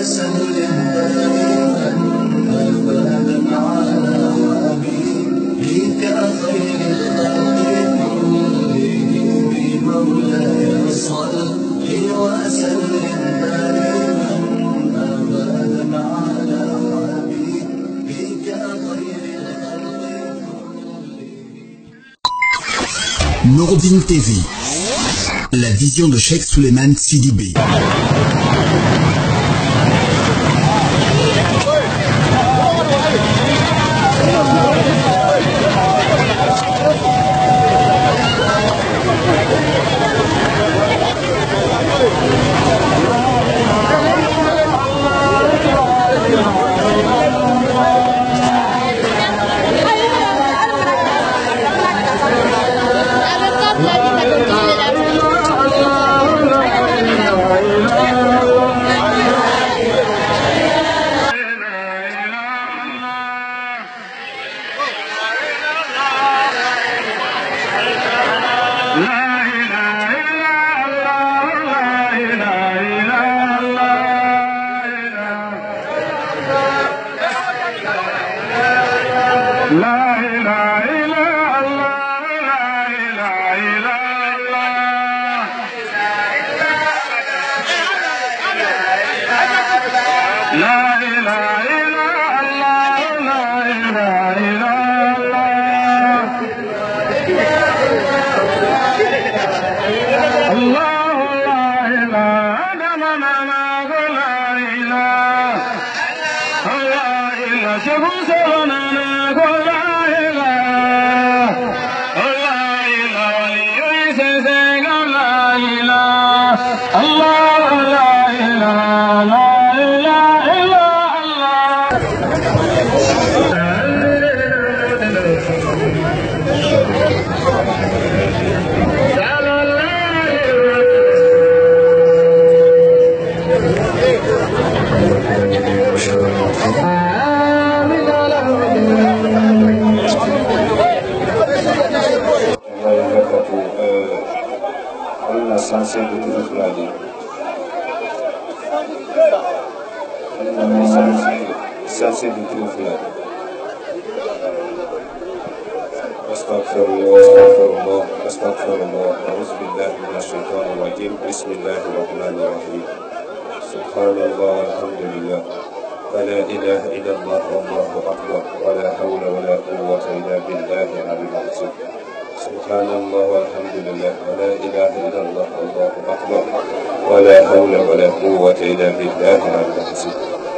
وسلم دائما أبدا على حبيبك خير الخلق كلهم مولاي صل وسلم دائما أبدا على حبيبك خير الخلق كلهم. Nouroudine TV, la vision de Cheikh Souleymane Sidibé.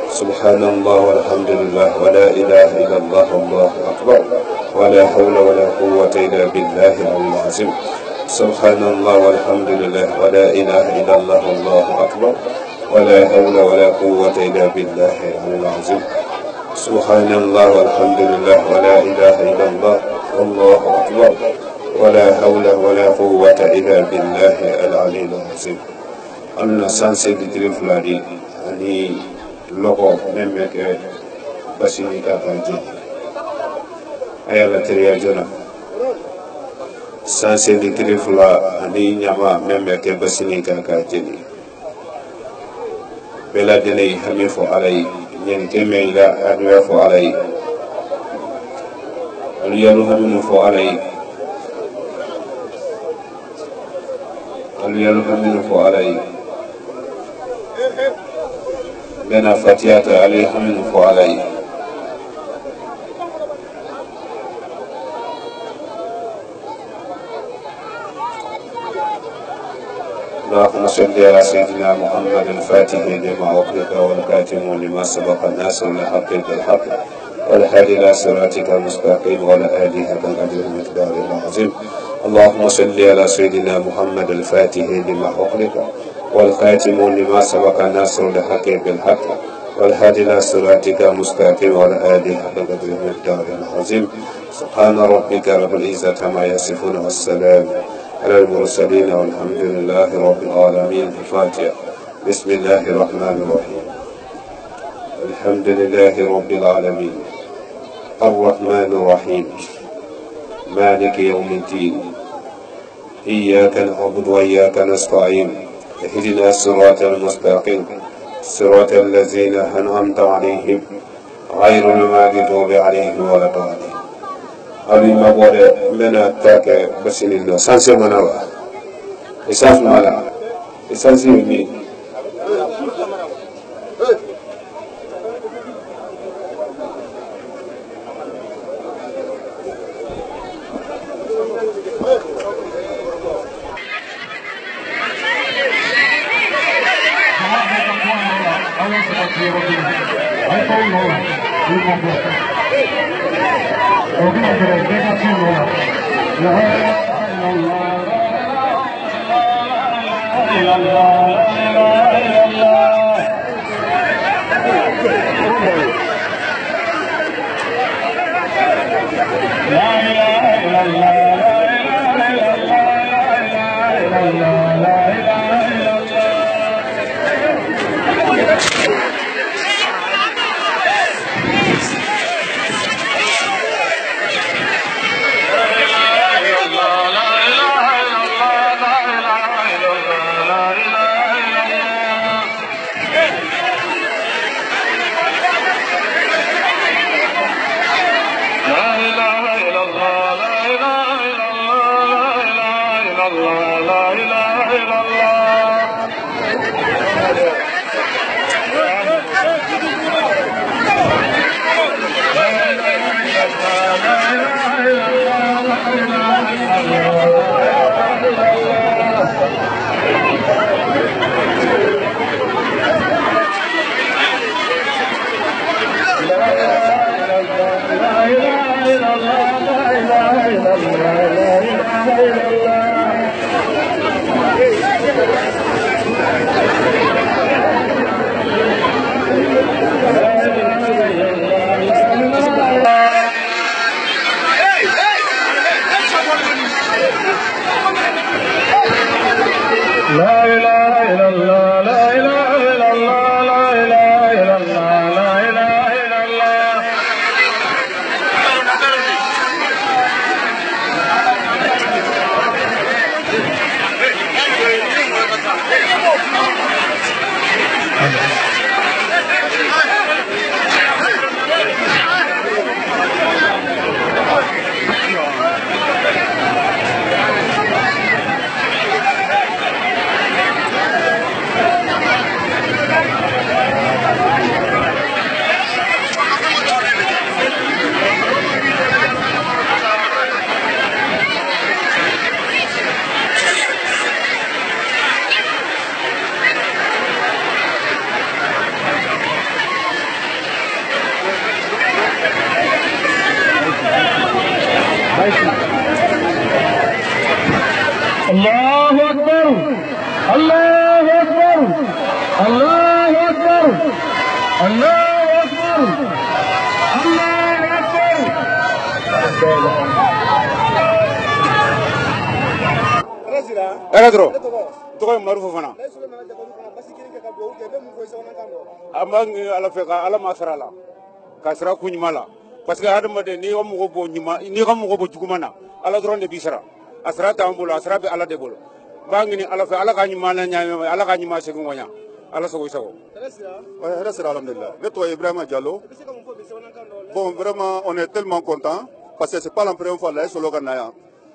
سبحان الله والحمد لله ولا إله إلا الله والله أكبر ولا حول ولا قوة إلا بالله العلي العظيم سبحان الله والحمد لله ولا إله إلا الله والله أكبر ولا حول ولا قوة إلا بالله العلي العظيم سبحان الله والحمد لله ولا إله إلا الله والله أكبر ولا حول ولا قوة إلا بالله العلي العظيم أن سانسي ديتريفلادي أني loko memeke basini kakaji ayala teriya jona sanse litrifla ani nyama memeke basini kakaji bela dele hamifu alai yente meila adwa fu alai aliyalu hamifu alai aliyalu hamifu alai بنا فتيات عليهم فعلي اللهم صل على سيدنا محمد الفاتح لما أغلق والكاتم لما سبق الناس لحق بالحق والهادي إلى صراطك المستقيم وعلى آله حق القدر المقدار العظيم اللهم صل على سيدنا محمد الفاتح لما أغلق والخاتم لما سبق الناصر لحق بالحق والهادي إلى صراطك المستقيم وعلى آله حق قدره المقدار العظيم سبحان ربك رب العزة عما يصفون والسلام على المرسلين والحمد لله رب العالمين. الفاتحة. بسم الله الرحمن الرحيم. الحمد لله رب العالمين الرحمن الرحيم مالك يوم الدين إياك نعبد وإياك نستعين اهدنا الصراط المستقيم صراط الذين أنعمت عليهم غير المغضوب عليهم ولا الضالين abi ma bode mena take basini no sanse manawa essence mala essence mi Eradro to marufu fana amang ala feka ala masrala kasra kunymala parce que adama de ni wamugo bo nyima ni wamugo bo jugumana ala dron de bisara asra tambulo asra be ala de bolo bangi ni ala fe ala ka nyima na nyaame ala ka nyima segu ngonya ala sogo sago Rasira alhamdulillah le to Ibrahima Diallo bon vraiment on est tellement content parce que c'est pas la première fois là solo ganaya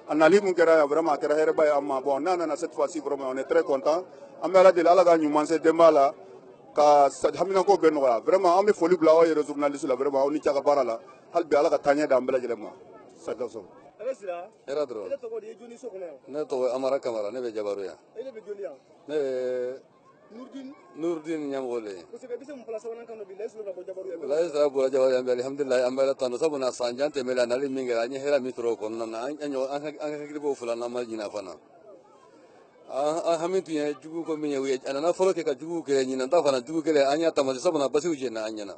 anali mun kera vraiment kera herba amma bon nana cette fois-ci vraiment on est très content amela de ala ga nyuma se demala ka hamina ko benno vraiment ami foli bla o yere journaliste la vraiment on ni tiaka barala halbe ala ga tanya da ambela jelema sadaso era dro ne to amara kamara ne be jabaru ya ne Nurdin Nyamgole. La bola jawabi alhamdulillah ambala tano sabuna sanjante mela nali mingira anye hera mitro konna na anyo angakribo fulana majina fana. Hamitu ya jugu ko minya wiye anana folo ke ka jugu ke nyina ta fana jugu ke anya tamasi sabuna basi uje na anyana.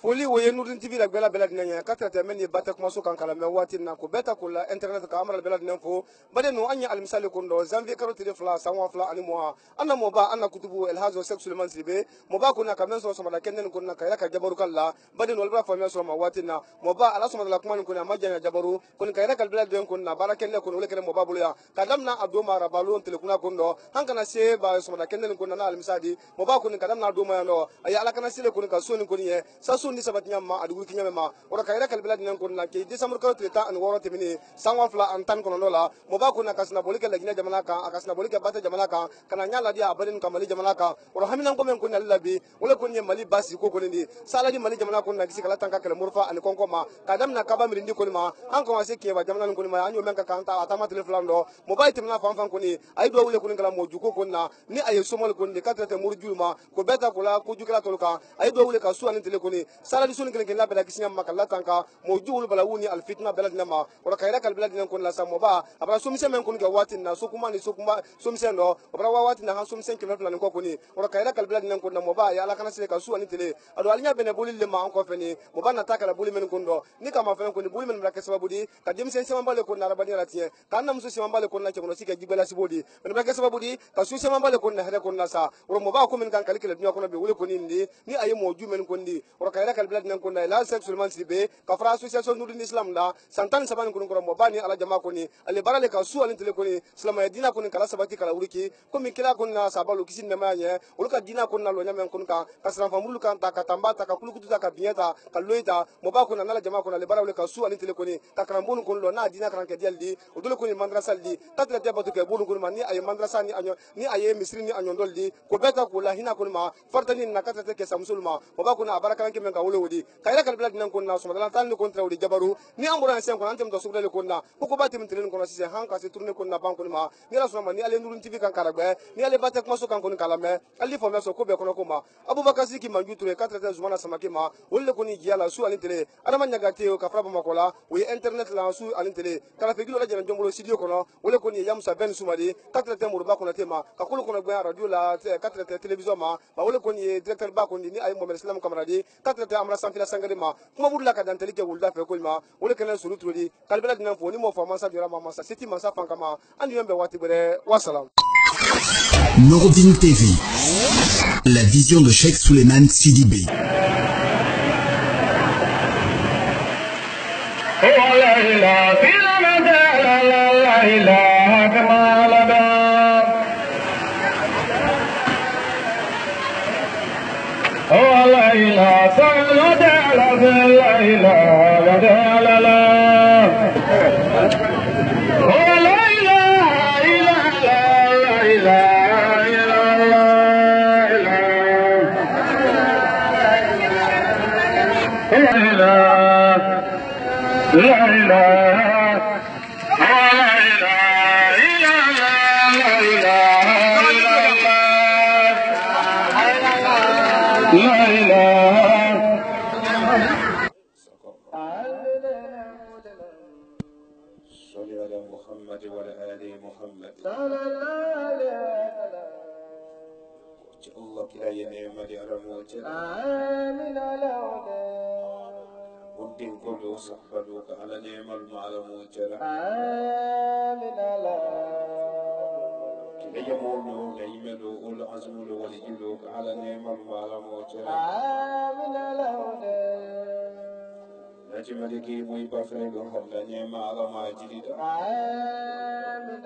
foli wo ye Nurdin TV la bela dinanya ka trata men ni bata kuma so kan kala me wati na ko beta ko la internet ka amara bela dinan fo bade no anya al misali ko ndo janvier karotire fla sanwa fla ani mo anna mo ba anna kutubu el hazo sexuellement sibe mo ba ko na kamen so ma la kenen ko na kayra ka jabaru kala bade no bra famia so ma wati na mo ba ala so ma la kuma ko na majanya jabaru ko ni kayra kal bela den ko na bara kenne ko le kene mo ba bulu ya kadam na ado mara balon tele kuna ko ndo hankana se ba so ma la kenen ko na al misadi mo ba ko ni kadam na ado ma no aya ala kana sile ko ni ka so ni ko ni sa so ni sabat nyama adu ki nyama ma ora kayra kal bela den ko na ke december ko treta an woro temini sanwa fla an tan ko no la mo ba ko na kasna bolike la gina jamana ka akasna bolike bata jamana ka kana nyala dia abarin ka mali jamana ka ora haminan ko men ko na labi wala ko ni mali basi ko ko ni sala di mali jamana ko na gisi kala tan ka kala murfa an konko ma kadam na kaba mirindi ko ni ma an ko wase ke ba jamana ko ni ma anyo men ka kan ta atama telefon do mo ba itimna fam fam ko ni ay do wule ko ni kala mo juko ko na ni ay somol ko ni katrate murju ma ko beta ko la ko jukala to ka ay do wule ka su an tele ko ni sala di sun kelen la bela gisi nyam makalla tan ka mo juul bala wuni al fitna bela dinama ora kayra kal bela dinan ko la samo ba abra sumse men ko ni ga watin na sukuma ni sukuma sumse ndo abra watin na sumse kelen la ko ko ni ora kayra kal bela dinan ko na mo ba ya ala kana sile ka su an tele ado alinya bene boli le ma an ko feni mo ba na takala boli men ko ndo ni kama fen ko ni boli men bla ke sababu di ka dem sen sema bale ko na rabani la tie kan na musu sema bale ko na ke no sike jibela sibodi men bla ke sababu di ka su sema bale ko na hede ko na sa ora mo ba ko men kan kalikele dunya ko no be wule ko ni ni ayi mo ju men ko ndi ora kayra kal bela dinan ko na la sexuellement sibe ka fra association nurdin islam da santan saban ko ko mo ba ni ala jama ko ni ale barale ka su alin tele ko ni islam ya dina ko ni kala sabati kala uriki ko min kila ko na sabalu kisin na ma nya uluka dina ko na lo nya men ko ka kasran famulu kan ta ka tamba ta ka kulukutu ta ka bieta ka loita mo ba ko na ala jama ko na le barale ka su alin tele ko ni ka karambonu ko lo na dina kan ke dialdi o dole ko ni madrasa di tatra te batu ke bolu ko ma ni ay madrasa ni anyo ni ay misri ni anyo doldi ko beta ko la hina ko ma fartani na kata te ke samsulma mo ba ko na baraka kan ke men ka wolo wodi kayra kal blad nan ko na so madala tan ni kontra wodi jabaru ni amburan sen ko antem do sugdale ko na ko batim tren ko na sise han ka se tourner ko na ban ko ma ni la so ma ni ale Nurdin TV kan karagbe ni ale batek ma so kan ko ni kala me ali fo me so ko be ko ko ma abubakar siki manju ture 4 zumana samaki ma wolle ko ni giala su alin tele adama nyaga te ka fra ba makola o internet la su alin tele kala fe gilo la jana jombolo studio ko no wolle ko ni yam sa ben sumadi 4 murba ko na tema ka ko ko na gbe radio la 4 television ma ba wolle ko ni directeur ba ko ni ay mo islam camarade 4 amra sanfila sangare ma kuma budla ka dantali ke wulda fe ko ma wolle kana suru trodi kalbela dinan fo ni mo fa mansa jora ma mansa seti mansa fanka ma andi yombe wati bere wassalam. Nurdin TV, la vision de Cheikh Souleymane Sidibé. صحبتك على نعم المعلم وجل آمين كي يمول كيمل والعزم والجل على نعم المعلم وجل آمين نجم لكي مي بفرق على نعم على ما جديد آمين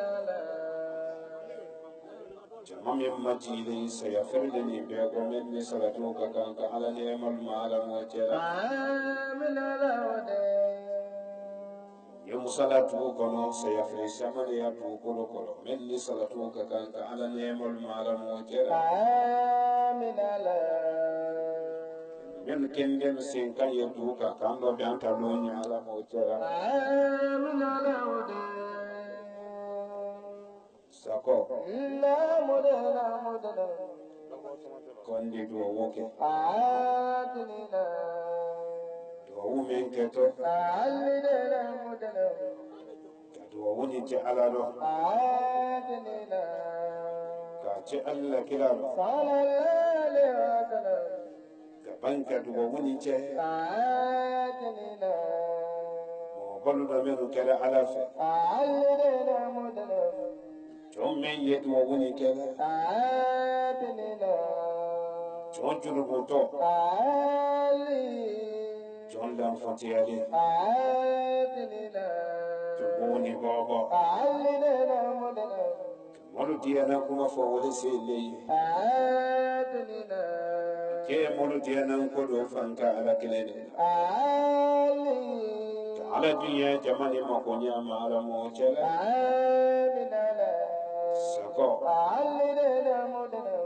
جمع مجيد سيفردني بكم من صلاتك كانك على نعم المعلم وجل آمين يوم صلاتك كنو سيفرد شمال يبو كل كل من صلاتك كانك على نعم المعلم وجل آمين من كندم سينكا يبوك كان لو بيانتا لوني على وجل آمين سكو لا مدنا كوندي دو ووكي آتنا دو ومن كتو علمنا مدنا دو وني تعالى له آتنا كاتي الله كلا له صلى الله عليه وسلم banka dugo woni ce أعادنينا balu da menu kera ala fe أعلنا مدنا jon men ye dugo woni kera أعادنينا jon juru buto أعلي jon lam fonti ali أعادنينا dugo woni gogo أعلنا مدنا molu diana kuma fo wole sele أعادنينا ke molu diana ko do fanka ala kelele أعلي ala dunya jamani makonya ma ala mo chere أعلنا sako أعلنا مدنا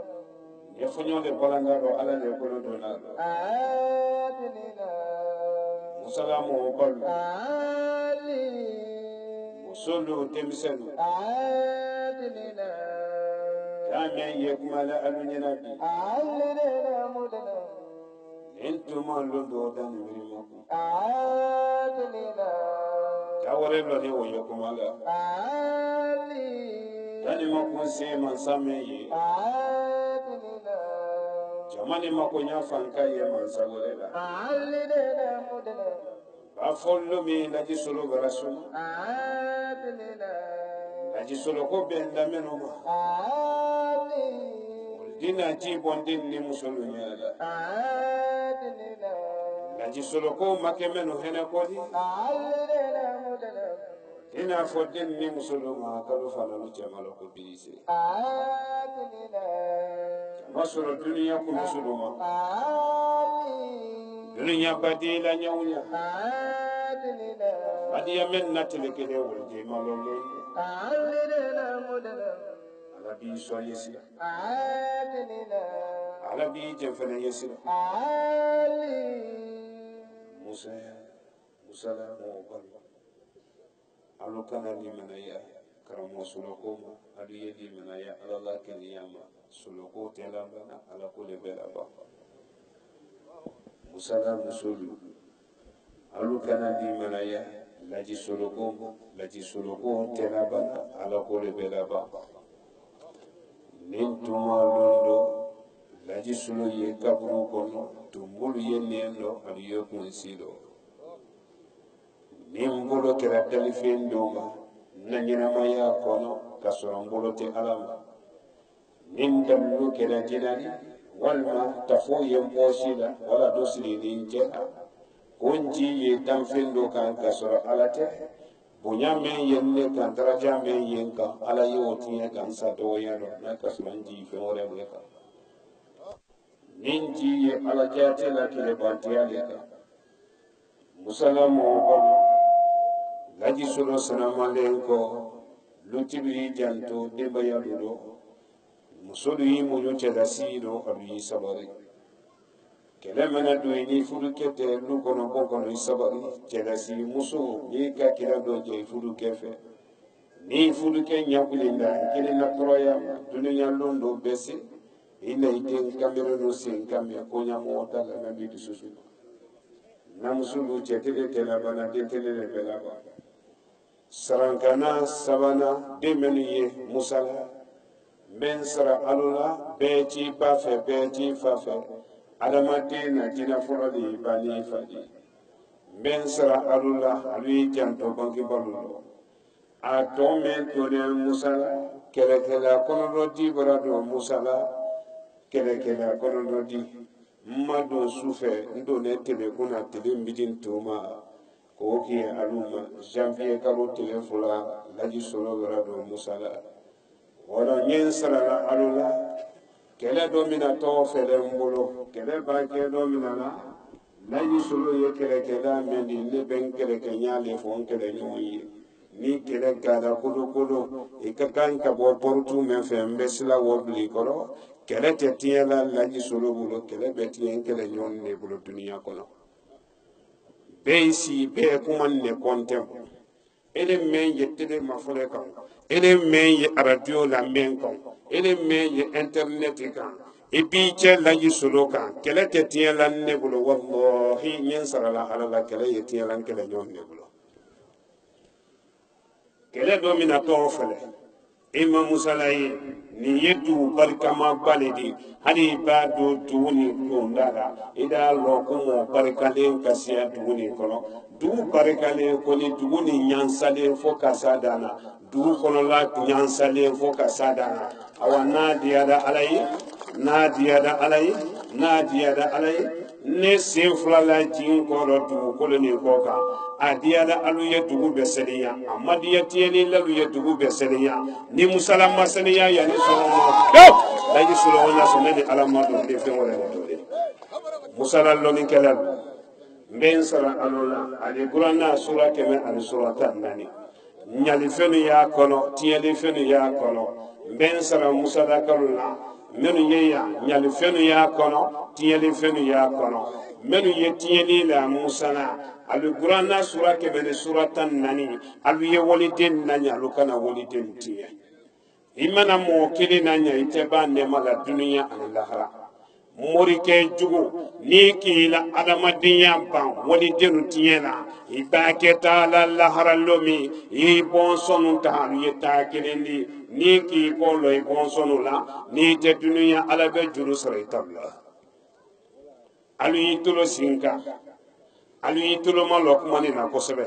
ye fonyo le balanga do ala le ko do na أعادنينا musalamu balu أعلي musulu temsenu أعادنينا kame ye kuma la alunyana bi أعلنا مدنا entuma londo dan mirimo أعادنينا tawore lo ne wo ye kuma la أعلي dani makun se man same ye أعادنينا jamani makonya fanka ye man sagole la أعلنا مدنا ba follo mi la ji solo barasul أعادنينا la ji solo ko ben da meno ma أعلي dina ji bondin ni musulu nyala أعادنينا la ji solo ko make meno hene ko di أعلنا مدنا dina fodin ni musulu ma kalu fana lu jamalo ko bilise أعادنينا masuro duniya ku musulu ma أعلي duniya badila nyawnya أعادنينا badiya men natile kede wolde malole أعلنا مدنا ala bi so yesi أعادنينا ala bi jefene yesi أعلي musa musala mo balu alu kana ni manaya karamo suloko alu yedi manaya ala la keliyama suloko telamba ala ko le bela ba musala musulu alu kana ni manaya laji suloko telamba ala ko le bela ba nin tuma londo laji sulo ye kaburu kono tumbulu ye nendo alu ye kunsilo nin bolo kɛra dalifen dɔw ma na ɲɛnamaya kɔnɔ ka sɔrɔ n bolo tɛ ala ma nin dalilu kɛra jinani walima tafo ye n bɔsi la wala dɔ siri ni n cɛ la ko n ji ye danfen dɔ kan ka sɔrɔ ala tɛ bonya min ye ne kan daraja min ye n kan ala ye o tiɲɛ ka n sa dɔgɔya dɔ n'a ka sɔrɔ n ji fɛn wɛrɛ bɛ kan nin ji ye ala jate la tilebantiya de kan musalamu kɔnɔ laji solo sanamalen ko lutibiri janto debaya dudo musolu yi muɲu cɛda sido alu yi sabari kɛlɛ mana do i ni furu kɛ tɛ du kɔnɔ bɔ kɔnɔ i sabari cɛda si muso n'i ka kira dɔ jɛ i furu kɛ fɛ n'i furu kɛ ɲakulinda kelen na tɔrɔya duniya lon do bɛ se i na i den kamere no sen kamɛ ko ɲamɔgɔ ta la na bi dususu na musolu cɛ tele tɛ labana den tele le bɛ laban sarankana sabana den minnu ye musala bɛn sara alo la bɛɛ ci ba fɛ bɛɛ ci fa fɛ adamaden na jinɛ fɔlɔ de ye ba ni fa de bɛn sara alo la alu ye janto bangebalo lɔ a tɔ min tolen musala kɛlɛkɛla kɔnɔdɔ di bɔra don musala kɛlɛkɛla kɔnɔdɔ di n ma don su fɛ n donnen tele kunna tele midin tuma k'o kɛ alu ma janvier kalo tile fila laji solo bɔra don musala wala n ye n sarala alu la kɛlɛ dɔ mina tɔgɔ fɛlɛ n bolo kɛlɛ b'a kɛ dɔ mina la laji solo ye kɛlɛkɛla min di ne bɛ n kɛlɛkɛ n y'ale fɔ n kɛlɛɲɔgɔn ye ni kɛlɛ gada kolokolo i ka kan ka bɔ pɔrutu min fɛ n bɛ sila wɔ bili kɔrɔ kɛlɛ tɛ tiɲɛ la laji solo bolo kɛlɛ bɛ tiɲɛ n kɛlɛɲɔgɔn de bolo duniya kɔnɔ bɛɛ si bɛɛ kuma ne kɔntɛn ele mɛn ye tele mafɔlɛ kan ele mɛn ye arajo la mɛn kan ele mɛn ye internet kan i b'i cɛ laji solo kan kɛlɛ tɛ tiɲɛ la ne bolo wallahi n ye n sarala ala la kɛlɛ ye tiɲɛ la n kɛlɛɲɔgɔn ne bolo kɛlɛ dɔ mina tɔn fɛlɛ ima musalaye ni yetu barkama balidi hadi ba do duni kondala ida lo ko barkalen kasiya duni kono du barkalen ko ni duni nyansale fo kasadana du kono la nyansale fo kasadana awana diada alai na diada alai ne sen fulala jin kɔrɔ dugukolo ni kɔ kan a diyala alu ye dugu bɛɛ saniya a ma diya tiyɛli lalu ye dugu bɛɛ saniya ni musala ma saniya yanni sɔrɔ ma pewu laji sɔrɔ na sɔn ne ni ala ma don de fɛn wɛrɛ ma don de musala lɔnnikɛla don n bɛ n sara alo la ale kuranna sura 114 ɲalifɛnw y'a kɔnɔ tiyɛlifɛnw y'a kɔnɔ n bɛ n sara musala kalo la minnu ye yan ɲalifɛnw y'a kɔnɔ tiyɛlifɛnw y'a kɔnɔ minnu ye tiyɛli la musala alu kuranna sura 114 alu ye waliden na ɲɛ alu kana waliden tiɲɛ i mana mɔgɔ kelen na ɲɛ i tɛ b'a nɛma la duniya ani lahara morikɛ jugu ni k'i la adamadenya ban walidenu tiɲɛ la i b'a kɛ taa la lahara lomi i bɔnsɔnu ta alu ye taa kelen di ni k'i kɔlɔ i bɔnsɔnu la n'i tɛ duniya ala bɛ juru sɔrɔ i tabila alu y'i tolo sinka alu y'i tolo ma lɔ kuma ni na kosɛbɛ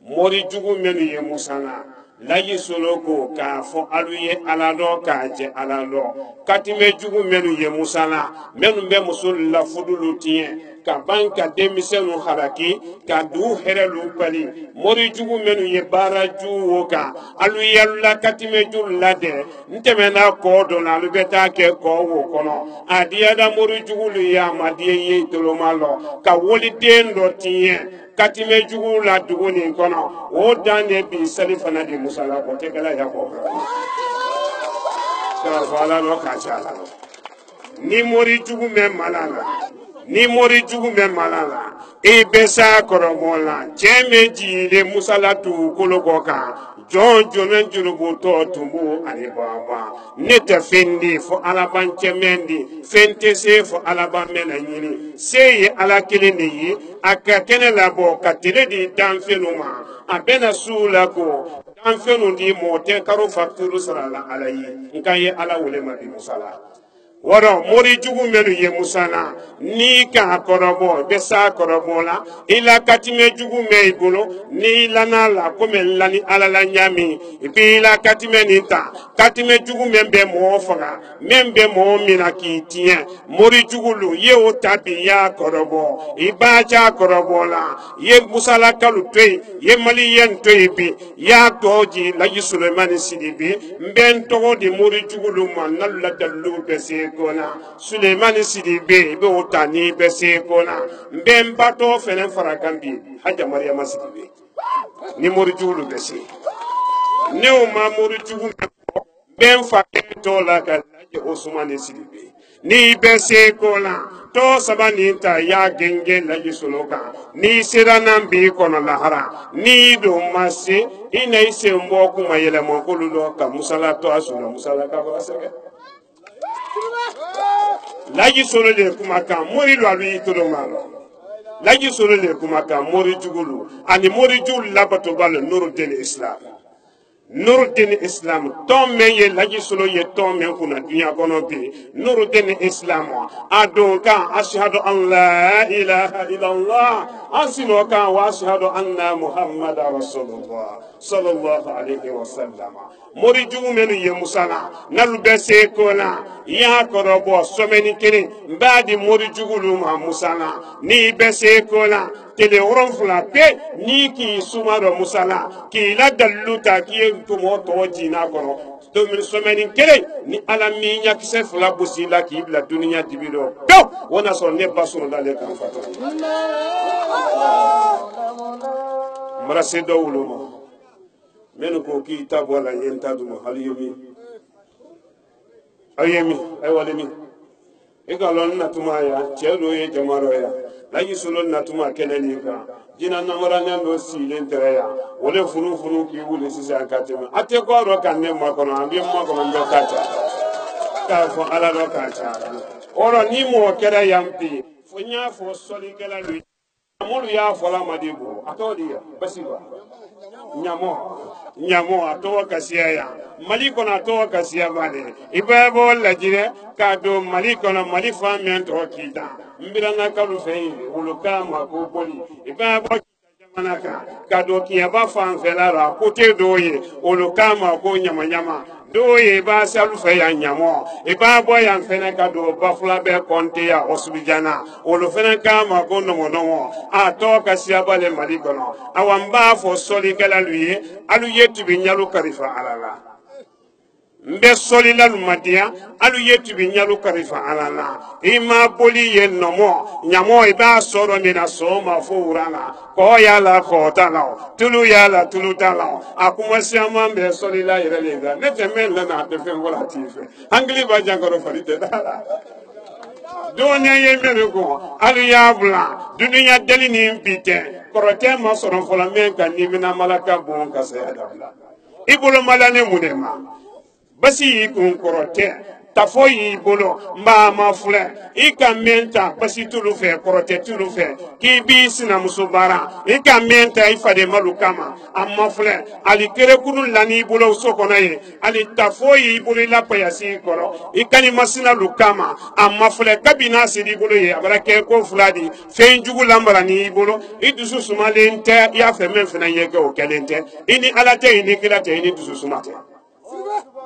mori jugu minnu ye musana laji solo ko k'a fɔ alu ye ala dɔ k'a jɛ ala dɔ katimɛ jugu minnu ye musana minnu bɛ muso lafudulu tiɲɛ ka ban ka denmisɛnw halaki ka dugu hɛrɛlu bali mori jugu minnu ye baara jugu o kan alu ye alu la katimɛ jugu ladɛ n tɛmɛna kɔ dɔ la alu bɛ taa kɛ kɔ wo kɔnɔ a diyada mori jugu lu ye a ma diya ye toloma lɔ ka waliden dɔ tiɲɛ katimɛ jugu la dugu nin kɔnɔ o dan de bi sali fana di musala o tɛ kɛla ya kɔ k'a fɔ ala lɔ k'a ca ala lɔ ni mori jugu bɛ mala la ni mori jugu bɛ mala la i bɛ s'a kɔrɔbɔ la cɛ min jigilen musala dugukolo kɔ kan jɔn jɔnɛ jurubutɔ tun b'o ani baba ne tɛ fɛn di fɔ alaban cɛmɛn di fɛn tɛ se fɔ alaban mɛn na ɲini se ye ala kelen de ye a ka kɛnɛ labɔ ka tile di danfɛnw ma a bɛna suw la ko danfɛnw di mɔgɔ tɛ karo facture sara la ala ye nka ye ala wele ma di musala wɔrɔ mori jugu minnu ye musana n'i k'a kɔrɔbɔ bɛ s'a kɔrɔbɔ la i la katimɛ jugu mɛ i bolo n'i lana la komi lani ala la ɲami i b'i la katimɛ nin ta katimɛ jugu min bɛ mɔgɔ faga min bɛ mɔgɔ min na k'i tiɲɛ mori jugu lu ye o ta bi i y'a kɔrɔbɔ i b'a ca kɔrɔbɔ la i ye musala kalo to yen i ye maliyɛn to yen bi i y'a tɔ ji laji sulemani sidibi n bɛ n tɔgɔ di mori jugu lu ma n'alu la dalilu bɛ se kona Sulemani Sidibe be otani be se kona mbem bato fene farakambi haja Mariama Sidibe ni mori julu be se ne o ma mori julu mbem faketo la ka laje Osmani Sidibe ni be se kona to sabani ta ya genge laje soloka ni siranan bi kono lahara ni do mase ina ise mbo kuma yele mo kululo ka musala to asuna musala ka basake laji solo le kuma kan mori lo alu yitolo malo laji solo le kuma kan mori jugulu ani mori jugulu labato balo Nuruddin Islam ton men ye laji solo ye ton men kuna dunya kono bi Nuruddin Islam adon kan ashhadu an la ilaha illallah asino kan wa ashhadu anna muhammadar rasulullah sallallahu alaihi wasallam mori jugu menu ye musala nalu be se kona ya korobo someni kene mbadi mori jugu lu ma musala ni be se kona tele oron fula pe ni ki sumaro musala ki la daluta ki to mo to jina kono to min someni kene ni ala mi nya ki se fula busila ki bla dunya dibilo do wona so ne basu dale kan fato mara se do wulo menu ko ki tabo la yenta dum haliyemi ayemi ay walemi e ga lon na tuma ya chelo ye jamaro ya la yisulo na tuma keneni ka jina na mara nyando silen tere ya wole funu ki wule sisa katema ate ko ro kan ne ma kono ambi ma kono ndo kata ka fo ala ro kata oro ni mo kere yampi fo nya fo soli gala lu amulu ya fo la madibo atodi ya basiba nyamo atowa kasiya ya mali kono atowa kasiya bale ibabo lajire ka do mali kono mali famen to kita mbiranga kalu fe uluka mako boli ibabo manaka ka do kiya ba fan felara kote doye uluka mako nyama doye ba salu fe ya nyamo ibabo ya fene ka do bafula be konte ya osubijana ulu fene ka mako no atowa kasiya bale mali kono awamba fo soli kala lui alu yetu bi nyalu karifa alala mbe soli la lumadia alu yetu bi nyalu karifa alala ima boli ye nomo nyamo iba soro mina soma fo urana ko yala ko tala tulu yala tulu tala akuma siama mbe soli la irelenga nete mele na te fe volatife angli ba jangoro farite dala done ye merugo alu ya bla dunya deli ni mpite korote ma soro fola menka ni mina malaka bon kase adabla ibolo malane munema basi kun korote tafo yi bolo ma fule ika menta basi tulu fe korote tulu fe ki bi sina musubara ika menta ifade malukama amma fule ali kere kunu lani bolo sokona ye ali tafo yi bolo la payasi koro ikani masina lukama amma fule kabina sidi bolo ye abarake ko fuladi fenjugu lambara ni bolo idusu sumalente ya fe men fena yeke o kelente ini alate ini kilate ini dusu sumate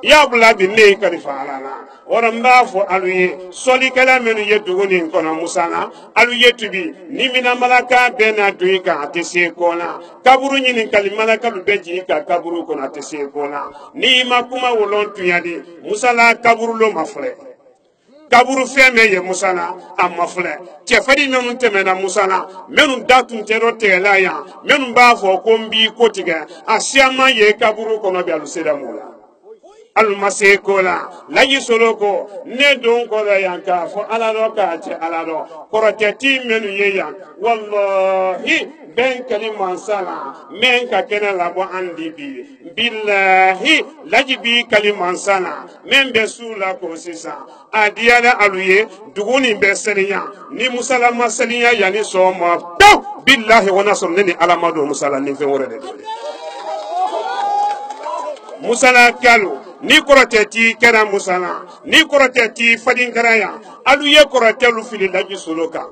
ya bula bi ne kalifa alana oramba fo aluye soli kala menu ye duguni kono musana aluye tubi ni mina malaka bena duika atese kona kaburu nyini kali malaka beji ka kaburu kona atese kona ni makuma wolon tuyadi musala kaburu lo mafle kaburu feme ye musala amafle chefadi menu temena musala menu datun tero tela ya menu ba fo kombi kotiga asiama ye kaburu kono bi aluseda mula almase kola laji soloko ne don ko da yanka fo alalo ka ce alalo koroteti menu yeya wallahi ben kaliman sala men ka kena labo andi bi billahi laji bi kaliman sala men be sula ko sisa adiala aluye duguni be seriya ni musala masaliya yani soma billahi wa nasr ni alamado musala ni fe worede musala kalu ni koroteti kera musala ni koroteti fadin karaya alu ye korotelu fili laji soloka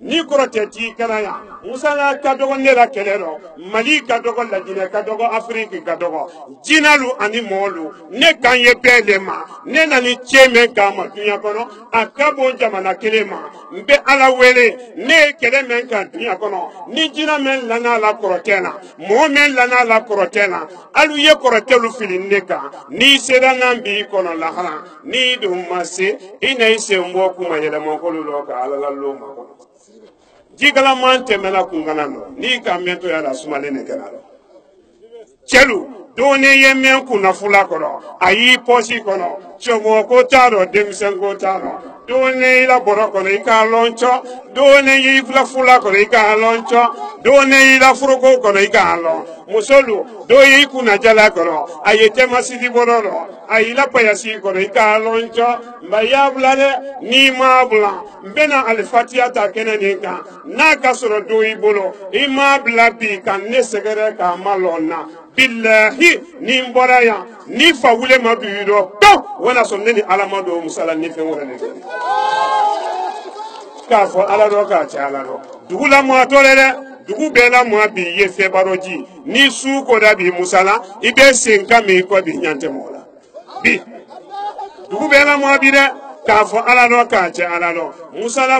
ni koroteti karaya musala kadogo nera kelero mali kadogo lajine kadogo afriki kadogo jinalu ani molu ne kanye belema ne nani cheme kama dunya kono akabo jamana kelema mbe ala wele ne keleme kan dunya kono ni jina men lana la korotena mo men lana la korotena alu ye korotelu fili neka ni seda nambi kono lahara ni dumase ina ise mbo kuma yele mokolu loka ala la loma kono jigala mante mela kunganano ni ka mento ya la sumale ne kanalo chelu done yemen kuna fula kono ayi posi kono chomo ko taro demsen ko taro done ila boroko ne ka loncho done yi fula kono ka loncho done ila furuko kono ka lon musolu do yi kuna jala kono ayete masidi bororo ayila payasi kono ka loncho mbayabulale ni mabula mbena alfatiya ta kenene ka na kasoro do yi bolo imabla bi kan ne segere ka malonna billahi ni mboraya ni fawule maduiro to wala sonneni alamado musala ni fe wona ne ka fo ala do ka cha ala do dugula mo atolele dugu bela mo bi ye fe baroji ni su ko da bi musala ibe senka mi ko bi nyante mola bi dugu bela mo bi de ka fo ala do ka cha ala do musala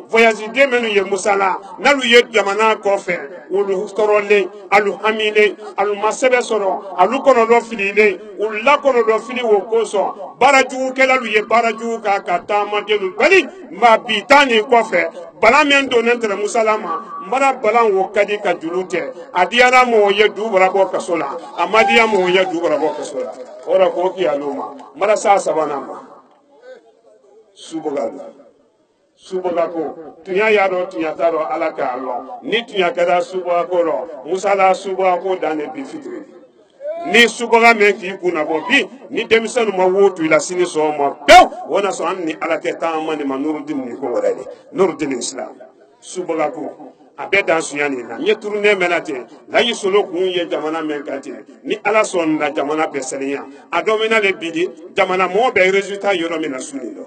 voyage demenu ye musala nalu ye jamana kofe ulu korole alu hamile alu masebe soro alu kono do filile ulu la kono do fili wo koso baraju kelalu ye baraju ka katama delu bali ma bitani kofe bala men do nentre musalama mara balan wo kadi ka julute adiana mo ye du barabo kasola amadia mo ye du barabo kasola ora ko ki aluma mara sa sabana ma suboga ko tunya yaro tunya taro alaka allo ni tunya kada suboga ko ro musala suboga ko dane bi fitri ni suboga me ki kuna bo bi ni demisanu ma wotu ila sini so ma pew wona so anni alaka ta mani ma nuruddin ni ko wadani nuruddin islam suboga ko abe dan sunyani na nye tourner menate la yi solo kun ye jamana men kati ni ala son na jamana be seniya adomina le bidi jamana mo be resultat yoro mina suni do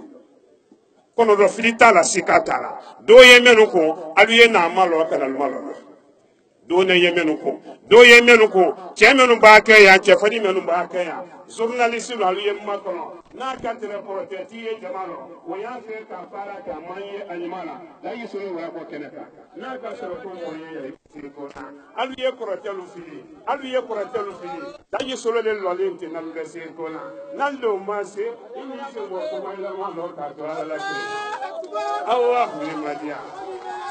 kono do filita la sikata do ye menu ko alu ye na malo kala malo do ne ye menu ko che menu ba ke ya che fadi menu ba ke ya journaliste lo alu ye makono na kante reporter ti ye jamano wo ya fe ka fara ka manye animala la yi solo wa ko keneka na ka soro ko mo ye ko alu ye korotelu fili la yi solo le lo le na le se ko na lo ma se ini se wo ko ma la ma lo ka to ala ki Allah ni madia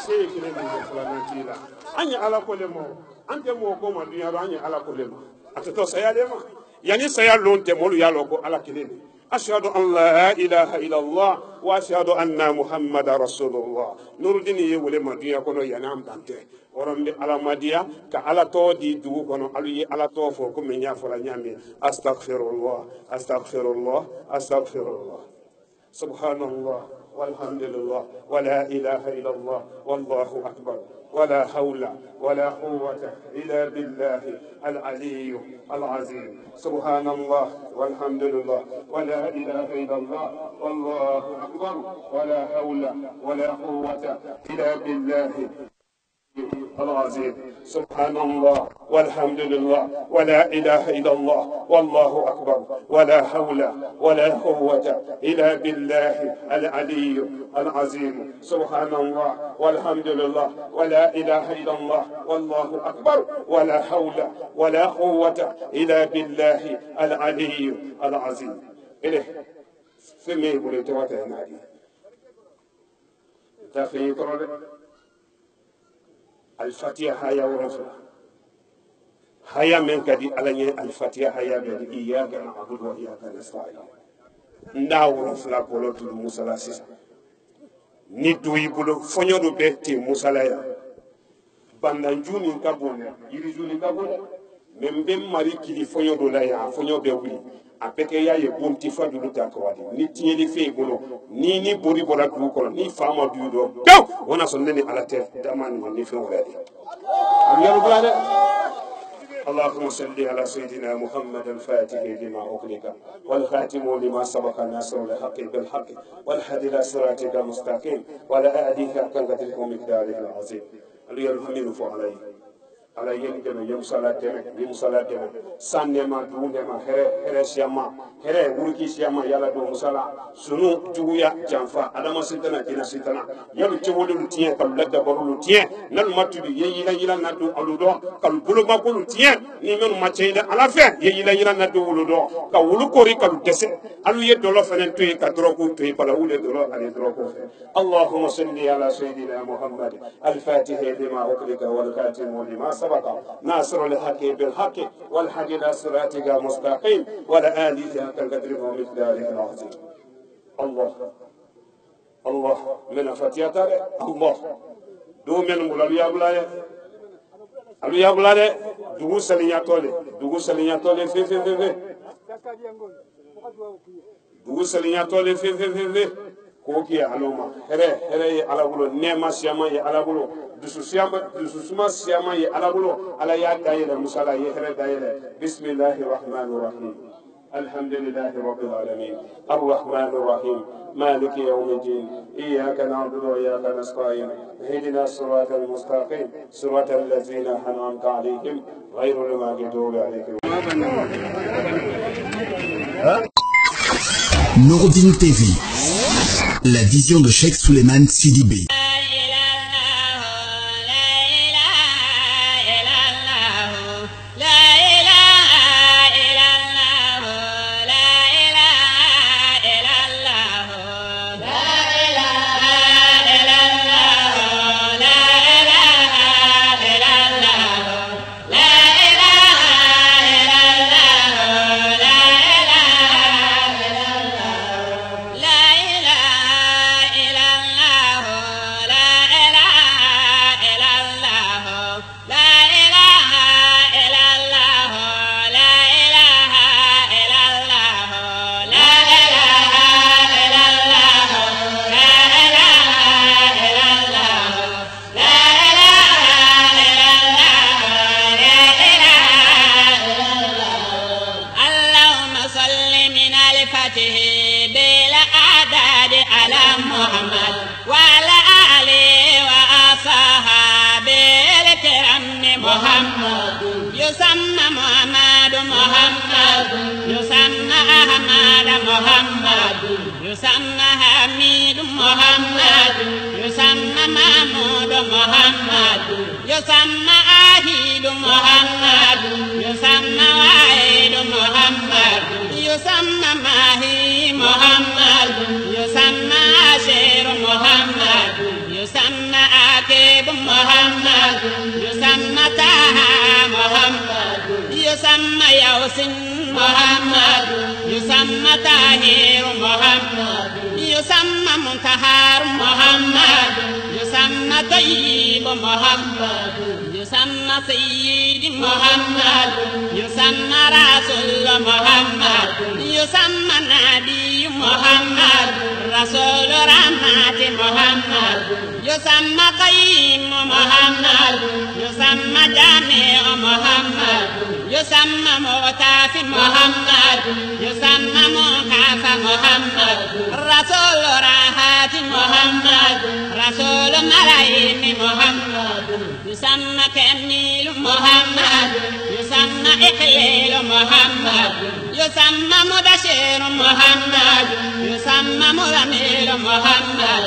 se ki ne ni ko na tila anya ala ko le mo ante mo ko ma dunya anya ala ko le mo atato sayale ma yani sayalo te mo ya lo ko ala kilele أشهد أن لا إله إلا الله وأشهد أن محمد رسول الله نردني يقول مديا كنو ينام دانته ورم على مديا كعلى تو دي دو كنو علي على تو فوق من يفعل نعمي أستغفر الله سبحان الله والحمد لله ولا إله إلا الله والله أكبر ولا حول ولا قوة إلا بالله العلي العظيم سبحان الله والحمد لله ولا إله إلا الله والله أكبر ولا حول ولا قوة إلا بالله العظيم سبحان الله والحمد لله ولا إله إلا الله والله أكبر ولا حول ولا قوة إلا بالله العلي العظيم سبحان الله والحمد لله ولا إله إلا الله والله أكبر ولا حول ولا قوة إلا بالله العلي العظيم إليه سمي بلتواتي نادي تفيق الفاتحة هيا ورفلا هيا من كدي على الفاتحة هيا بدي إياك نعبد وإياك نستعين ندا ورفلا بولو تلو مسلا سيسا ندوي بولو فنيو دو بيتي مسلا يا بندانجوني كابونا يريجوني كابونا ممبم ماري كيلي فنيو دو لا يا فنيو بيوي apeke ya ye bonti fa dulu ta ko wadi ni tieli fe bolo ni bori bola du ko ni fama du do gaw wona so neni ala te damani ni fe wadi am yaru brade اللهم صل على سيدنا محمد الفاتح لما أغلق والخاتم لما سبق الناصر الحق بالحق والهادي إلى صراطك المستقيم ولا آله حق قدره ومقداره العظيم اليوم فعليه ala yen deme yem sala deme sannema duundema here siyama here wurki siyama yala do musala sunu juguya janfa adama sintana kina sintana yalu cewolu tien kal ladda barulu tien nan matubi yeyila nadu aludo kal bulu makulu tien ni men maceyda ala fe yeyila nadu uludo ka wulu kori kal dese alu ye dolo fenen toy ka droku toy pala wule dolo ani droku fe allahumma salli ala sayidina muhammad al-fatih lima uqlika wal khatim lima ناصر الحق بالحق والحق الى صراطك مستقيم ولا آله حق قدره ومقداره العظيم الله من فتياتر الله دو من مولى يا بلاله دوغو سلياتولي في دوغو سلياتولي في koki aloma here ala bulo nema siyama ye ala bulo dusu suma siyama ye ala bulo ala ya dayele musala ye here dayele bismillahir rahmanir rahim alhamdulillahi rabbil alamin arrahmanir rahim maliki yawmiddin iyyaka na'budu wa iyyaka nasta'in ihdina siratal mustaqim siratal ladzina an'amta alayhim ghayril maghdubi alayhim. Nouroudine TV, la vision de Cheikh Souleymane Sidibé. صلاته بلا أعداد على محمد وعلى آله وأصحابه الكرام محمد يسمى محمد محمد يسمى أحمد محمد يسمى حميد محمد يسمى محمود محمد يسمى أهيد محمد يسمى واحد محمد يسمى ماهي محمد يسمى عشير محمد يسمى عاقب محمد يسمى طه محمد يسمى يوسف محمد يسمى طاهر محمد يسمى منتهر محمد يسمى طيب محمد يسمى سيد محمد يسمى رسول محمد يسمى نبي محمد رسول رحمة محمد يسمى قيم محمد يسمى جامع محمد يسمى مغتاف محمد يسمى مكاف محمد رسول راحات محمد رسول ملايين محمد يسمى كميل محمد يسمى إكليل محمد يسمى مدشر محمد يسمى مزميل محمد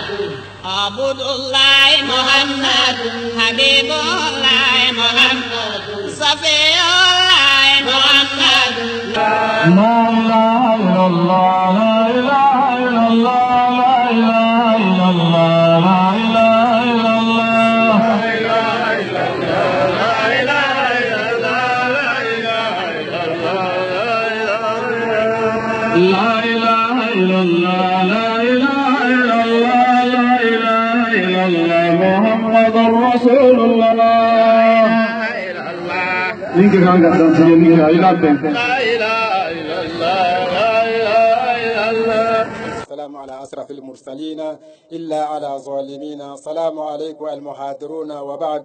عبد الله محمد حبيب الله محمد صفي الله محمد لا إله إلا الله لا إله إلا الله لا إله إلا الله لا إله إلا الله لا إله إلا الله لا إله إلا الله لا إله إلا الله محمد رسول الله إنك كان قدام سيدنا لا إله إلا الله لا إله إلا الله. السلام على أشرف المرسلين إلا على ظالمين. السلام عليكم المحاضرون وبعد.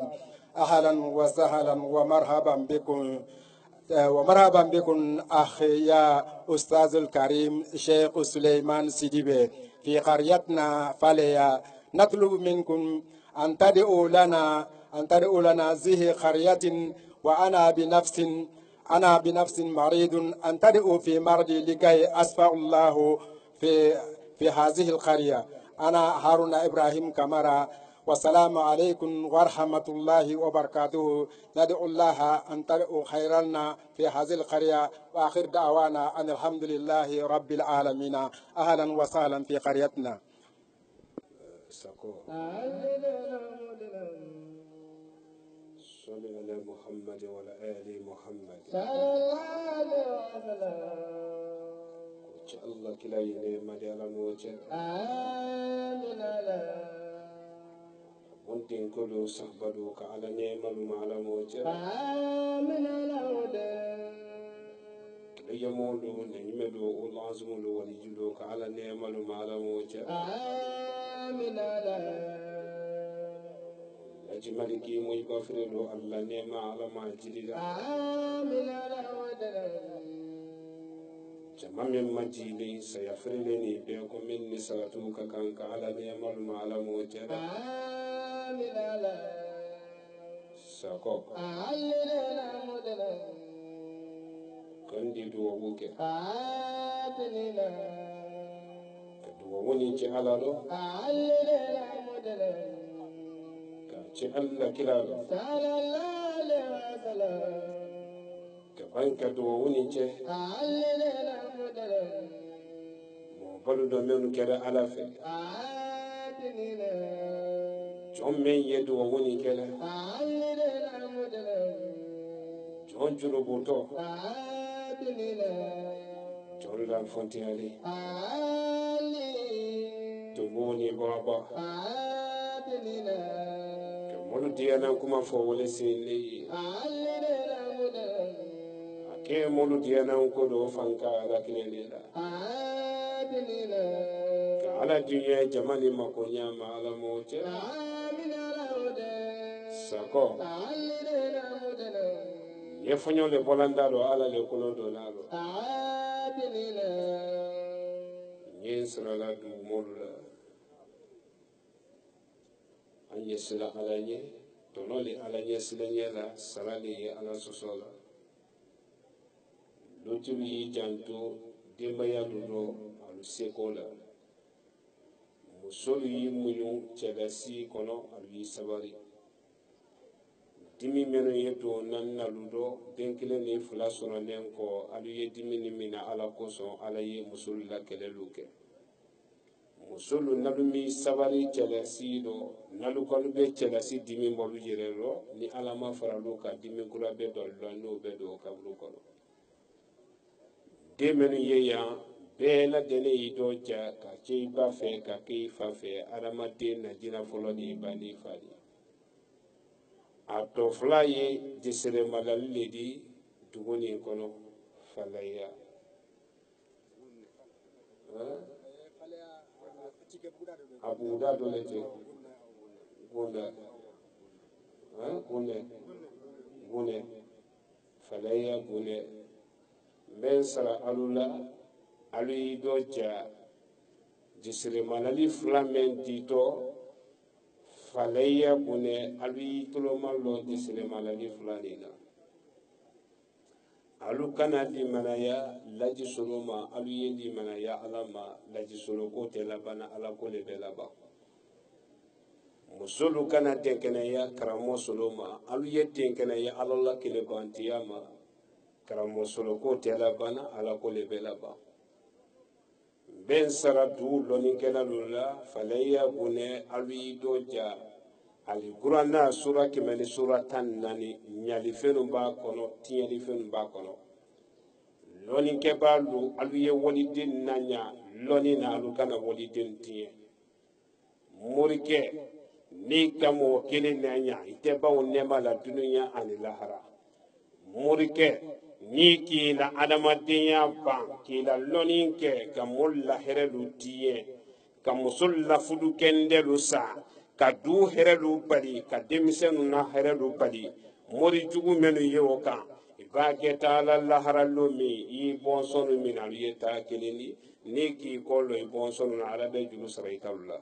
أهلا وسهلا ومرحبا بكم أخي يا أستاذ الكريم شيخ سليمان سيديبي في قريتنا فاليا. نطلب منكم أن تدعوا لنا زه قرية وأنا بنفس مريض أن تدعوا في مرضي لكي أشفى الله في هذه القرية. أنا هارون إبراهيم كمارا والسلام عليكم ورحمة الله وبركاته. ندعو الله أن تدعوا خيرنا في هذه القرية وآخر دعوانا أن الحمد لله رب العالمين. أهلا وسهلا في قريتنا. صلى على محمد وعلى آل محمد. الله كلا ينام على موجه. ممكن كله صحبتك على نعم على موجه. كلا يمولو نعملو والعزملو ولجلوك على نعم على موجه. أجملك موي بفرلو الله نعم على ما جلدا. جمام مجيلي سيفرلني بيكم من نساتوك كانك على نعم على موجه. Sako. Kandi duwa buke. Duwa wani ci halalo. Ka ci Allah kilalo. Ka banka duwa wani ce. Mo balu do menu kere alafe. John men yedu woni kele. John juro boto. John lan fonti ali. To woni baba. Ke molu diana kuma fo wole sinli. Ake molu diana ko do fanka ala kilela. Ka ala dunya jamali makonya ma ala moje. Sako ye fonyo le bolanda do ala le kuno do nalo yen sirala dugumolu la an ɲɛsila ala ɲɛ tɔnɔ le ala ɲɛsilaɲɛ la sara le ye ala sɔsɔ la lotulu y'i janto denbaya dɔ alu seko la musolu y'i muɲu cɛlasi kɔnɔ alu y'i sabari dimi minnu ye to nalu dɔ den kelen ni fila sɔrɔlen kɔ alu ye dimi ni mina ala kosɔn ala ye musolu la kɛlɛlu kɛ musolu nalu mi sabari cɛlasi dɔ nalu kɔni bɛ cɛlasi dimi bɔlu yɛrɛ lɔ ni ala ma faralu ka dimi kura bɛ dɔ lɔ n'o bɛ don kaburu kɔnɔ den minnu ye yan bɛɛ lajɛlen y'i dɔ ja ka kɛ i ba fɛ ka kɛ i fa fɛ adamaden na jina fɔlɔ ni ba ni fa de a tɔ fila ye jisere malali le di dugu nin kɔnɔ falaya a buguda dɔ le tɛ gunɛ falaya gunɛ n bɛ sara alu la alu y'i dɔ ja jisere malali fila min ditɔ falaya gunɛ alu y'i toloma lɔ jisere malali fila de la alu kana limanaya laji solo ma alu ye limanaya ala ma laji solo ko tɛ laban ala ko le bɛ laban musolu kana denkɛnɛya karamɔgɔ solo ma alu ye denkɛnɛya ala la kelebantiya ma karamɔgɔ solo ko tɛ laban ala ko le bɛ laban bɛn sara du lɔnikɛla la falaya gunɛ alu y'i dɔ ja ali kuranna sura 100 sura 14 ɲalifɛnw b'a kɔnɔ tiɲɛlifɛnw b'a kɔnɔ lɔnikɛbaa lu alu ye waliden na ɲa lɔni na alu kana waliden tiɲɛ morikɛ n'i ka mɔgɔ kelen na ɲa i tɛ baw nɛma la dunuya ani lahara morikɛ n'i k'i la adamadenya ban k'i la lɔni kɛ ka mɔri la hɛrɛ lu tiɲɛ ka muso lafudu kɛndɛlu sa ka du hɛrɛlu bali ka denmisɛnnu na hɛrɛlu bali mori jugu minnu ye o kan i b'a kɛ taa la laharalo min i bɔnsɔnnu min alu ye taa kelen di n'i k'i kɔ lɔ i bɔnsɔnnu na ala bɛ juru sara i talu la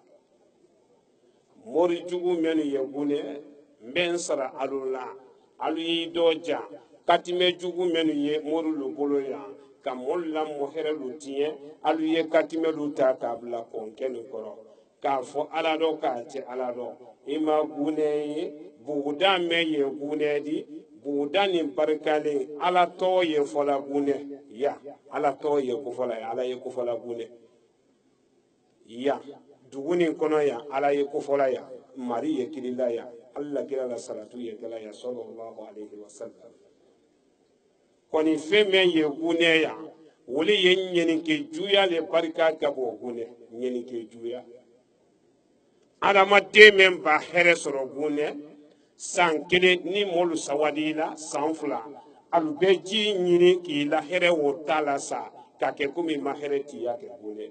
mori jugu minnu ye gunɛ n bɛ n sara alu la alu y'i dɔ ja katimɛ jugu minnu ye mori lu bolo yan ka mɔri la mɔ hɛrɛlu tiɲɛ alu ye katimɛlu ta k'a bila kɔnkɛni kɔrɔ k'a fɔ ala dɔ k'a cɛ ala dɔ i ma gunɛ ye buguda mɛn ye gunɛ di buguda nin barikalen ala tɔgɔ ye fɔla gunɛ ya ala tɔgɔ ye kofɔla ya ala ye kofɔla gunɛ ya dugu nin kɔnɔ ya ala ye kofɔla ya mari ye kirila ya ala kira la salatu ye kala ya sallallahu alaihi wasallam kɔni fɛn mɛn ye gunɛ ya wole ye ɲɛnike juya le barika ka bɔ gunɛ ɲɛnike juya adamaden min ba hɛrɛ sɔrɔ gunɛ san kelen ni mɔlu sawadi la san fila alu bɛ ji ɲini k'i la hɛrɛ wo ta la sa ka kɛ komi ma hɛrɛ tiya kɛ gunɛ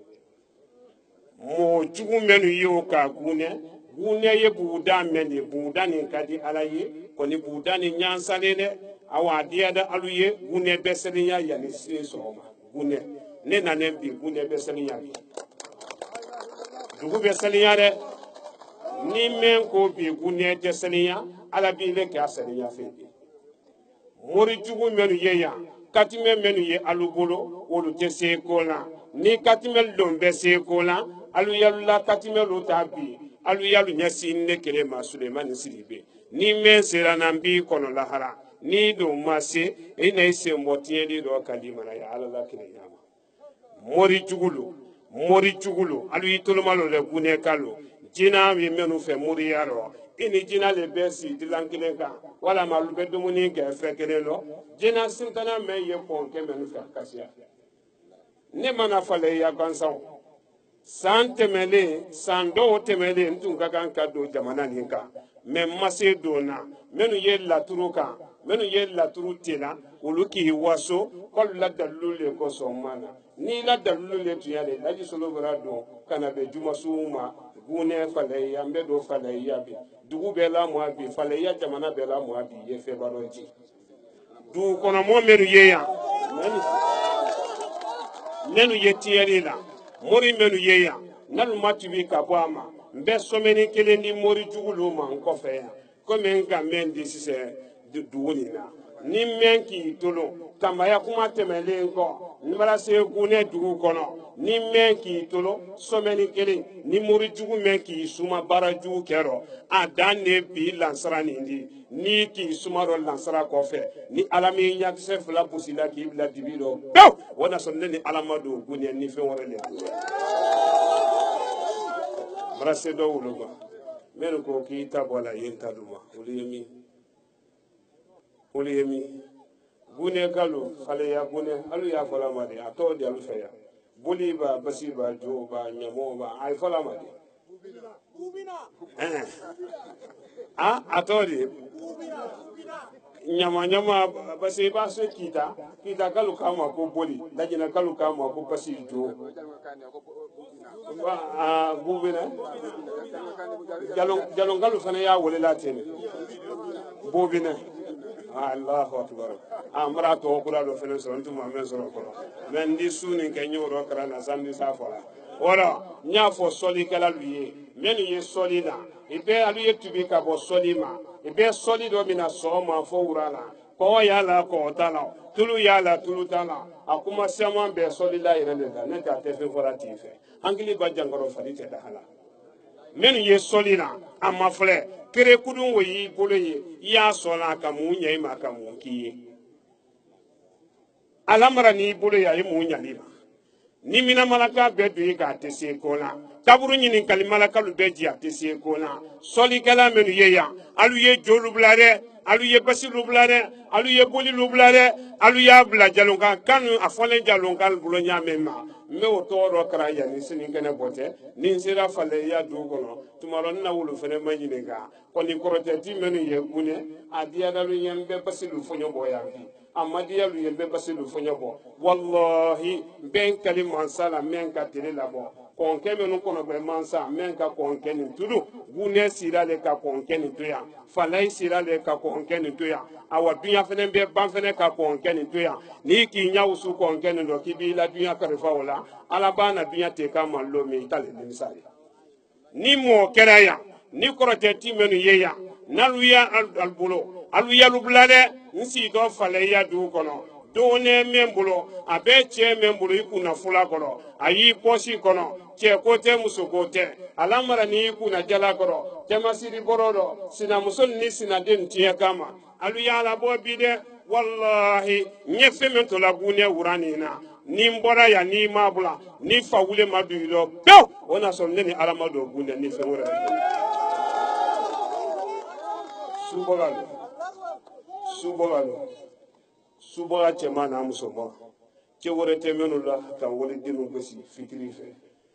mɔgɔ jugu minnu ye o ka gunɛ gunɛ ye buguda mɛn de buguda nin ka di ala ye kɔni buguda nin ɲansalen dɛ awa a diya da alu ye gunɛ bɛ sɛnɛya yanni sen sɔgɔma gunɛ ne nanen bi gunɛ bɛ sɛnɛya bi dugu bɛ sɛnɛya dɛ ni men ko bi gunɛ tɛ sɛnɛya ala b'i le k'a sɛnɛya fɛ mori jugu minnu ye yan katimɛ minnu ye alu bolo olu tɛ se ko la ni katimɛ lon bɛ se ko la alu yalu la katimɛ lu ta bi alu yalu ɲɛsin ne kelen ma sulemani sidibe ni men sera na n b'i kɔnɔ lahara ni don ma se i na i sen bɔ tiɲɛli dɔ ka di mana ya ala la kelen ɲama mori jugulu alu y'i toloma lo le gunɛ kalo jina mi minnu fɛ moriya rɔ i ni jina le bɛ si dilan kelen kan walama alu bɛ dumuni kɛ fɛn kelen lɔ jina sintana mɛn ye pɔnkɛ minnu fɛ kasiya ne mana falen ya gansanw san tɛmɛlen san dɔw tɛmɛlen n tun ka kan ka don jamana nin kan mɛ n ma se don na minnu ye laturu kan minnu ye laturu tela olu k'i waso k'olu la dalilu le kosɔn ma na n'i la dalilu le tun y'a de laji solo bɔra don ka na bɛn jumasuw ma gunɛ falaya n bɛ don falaya bi dugu bɛɛ la mɔ a bi falaya jamana bɛɛ la mɔ a bi ye fɛnba dɔ ji dugukɔnɔmɔ minnu ye yan minnu ye tiɲɛli la mori menu yeya nalu matubi ka bɔ a ma n bɛ sɔmɛni kelen di mori jugulu ma n kɔfɛ yan komi n ka mɛn di sisan dugu nin na ni mɛn k'i tolo tambaya kuma tɛmɛlen kɔ n bala se gunɛ dugu kɔnɔ ni mɛn k'i tolo sɔmɛni kelen ni mori jugu mɛn k'i suma baara jugu kɛrɔ a dan de bi lansara nin di ni k'i suma dɔ lansara kɔfɛ ni ala min ɲakisɛ fila busila k'i bila dibi dɔ pewu o na sɔn ne ni ala ma don gunɛ ni fɛn wɛrɛ le don bara se dɔ wolo ma minnu ko k'i ta bɔ a la yen ta d'u ma olu ye min gune kalo faleya gune alu ya fola madi a to di alu feya boli ba basi ba jo ba nyamo ba ay fola madi a to di nyama basi ba se kita kalu kama ko boli dajina kalu kama ko basi jo ba bubina jalon kalu fana ya wole la tene bubina Allahu akbar amra to kula do fene so ntuma men so ko men di suni ke nyoro kara na sandi safa ora nya fo soli kala luye men ye soli na ibe alu ye tubi ka bo soli ma ibe soli do mina so ma fo urala ko ya la ko tala tulu ya la tulu tala akuma sema be soli la ire da ne ta te fe fora tife angili ba jangoro fali te da hala men ye soli na amma fle kere kudun woyi bolo ye ya sola ka mu nya ma ka mu kiye alamara ni bolo ya mu nya ni ma ni mina malaka be do ka tese ko na taburu nyini kalimalaka lu be ji atese ko na soli kala menu ye ya alu ye jolu blare alu ye basilu blare alu ye boli lu blare alu ya bla jalonga kanu afole jalonga bulo nya mema me o toro kara ya ni sini kene bote ni sira fale ya du kono tumaro na wulu fene manyine ga koni korote ti menu ye gune adia dalu yembe basilu fonyo boya fi amadiya lu yembe basilu fonyo bo wallahi ben kalima sala men ka tele labo konke menu kono be mansa men ka konke ni tudu gune sira le ka konke ni tuya falai sira le ka konke ni tuya awa dunya fene be ban fene ka konke ni tuya ni ki nyawsu konke ni do ki bi la dunya karifa wala ala bana dunya te ka mallo mi tale ni misali ni mo keraya ni korote ti menu yeya naluya albulo aluya lubulale nsi do falai ya du kono done membulo abe che membulo ikuna fula kono ayi posi kono che kote muso kote alamara ni ikuna jala kono jamasiri borodo sina muso ni sina den tiya kama alu ya la bo bide wallahi nyefe mento la gune urani na ni mbora ya ni mabula ni fawule maduido pew ona so neni alamado gune ni fewora subogalo suba cɛman n'a musoman cɛ wɛrɛ tɛ minnu la ka wale denw gosi fitiri fɛ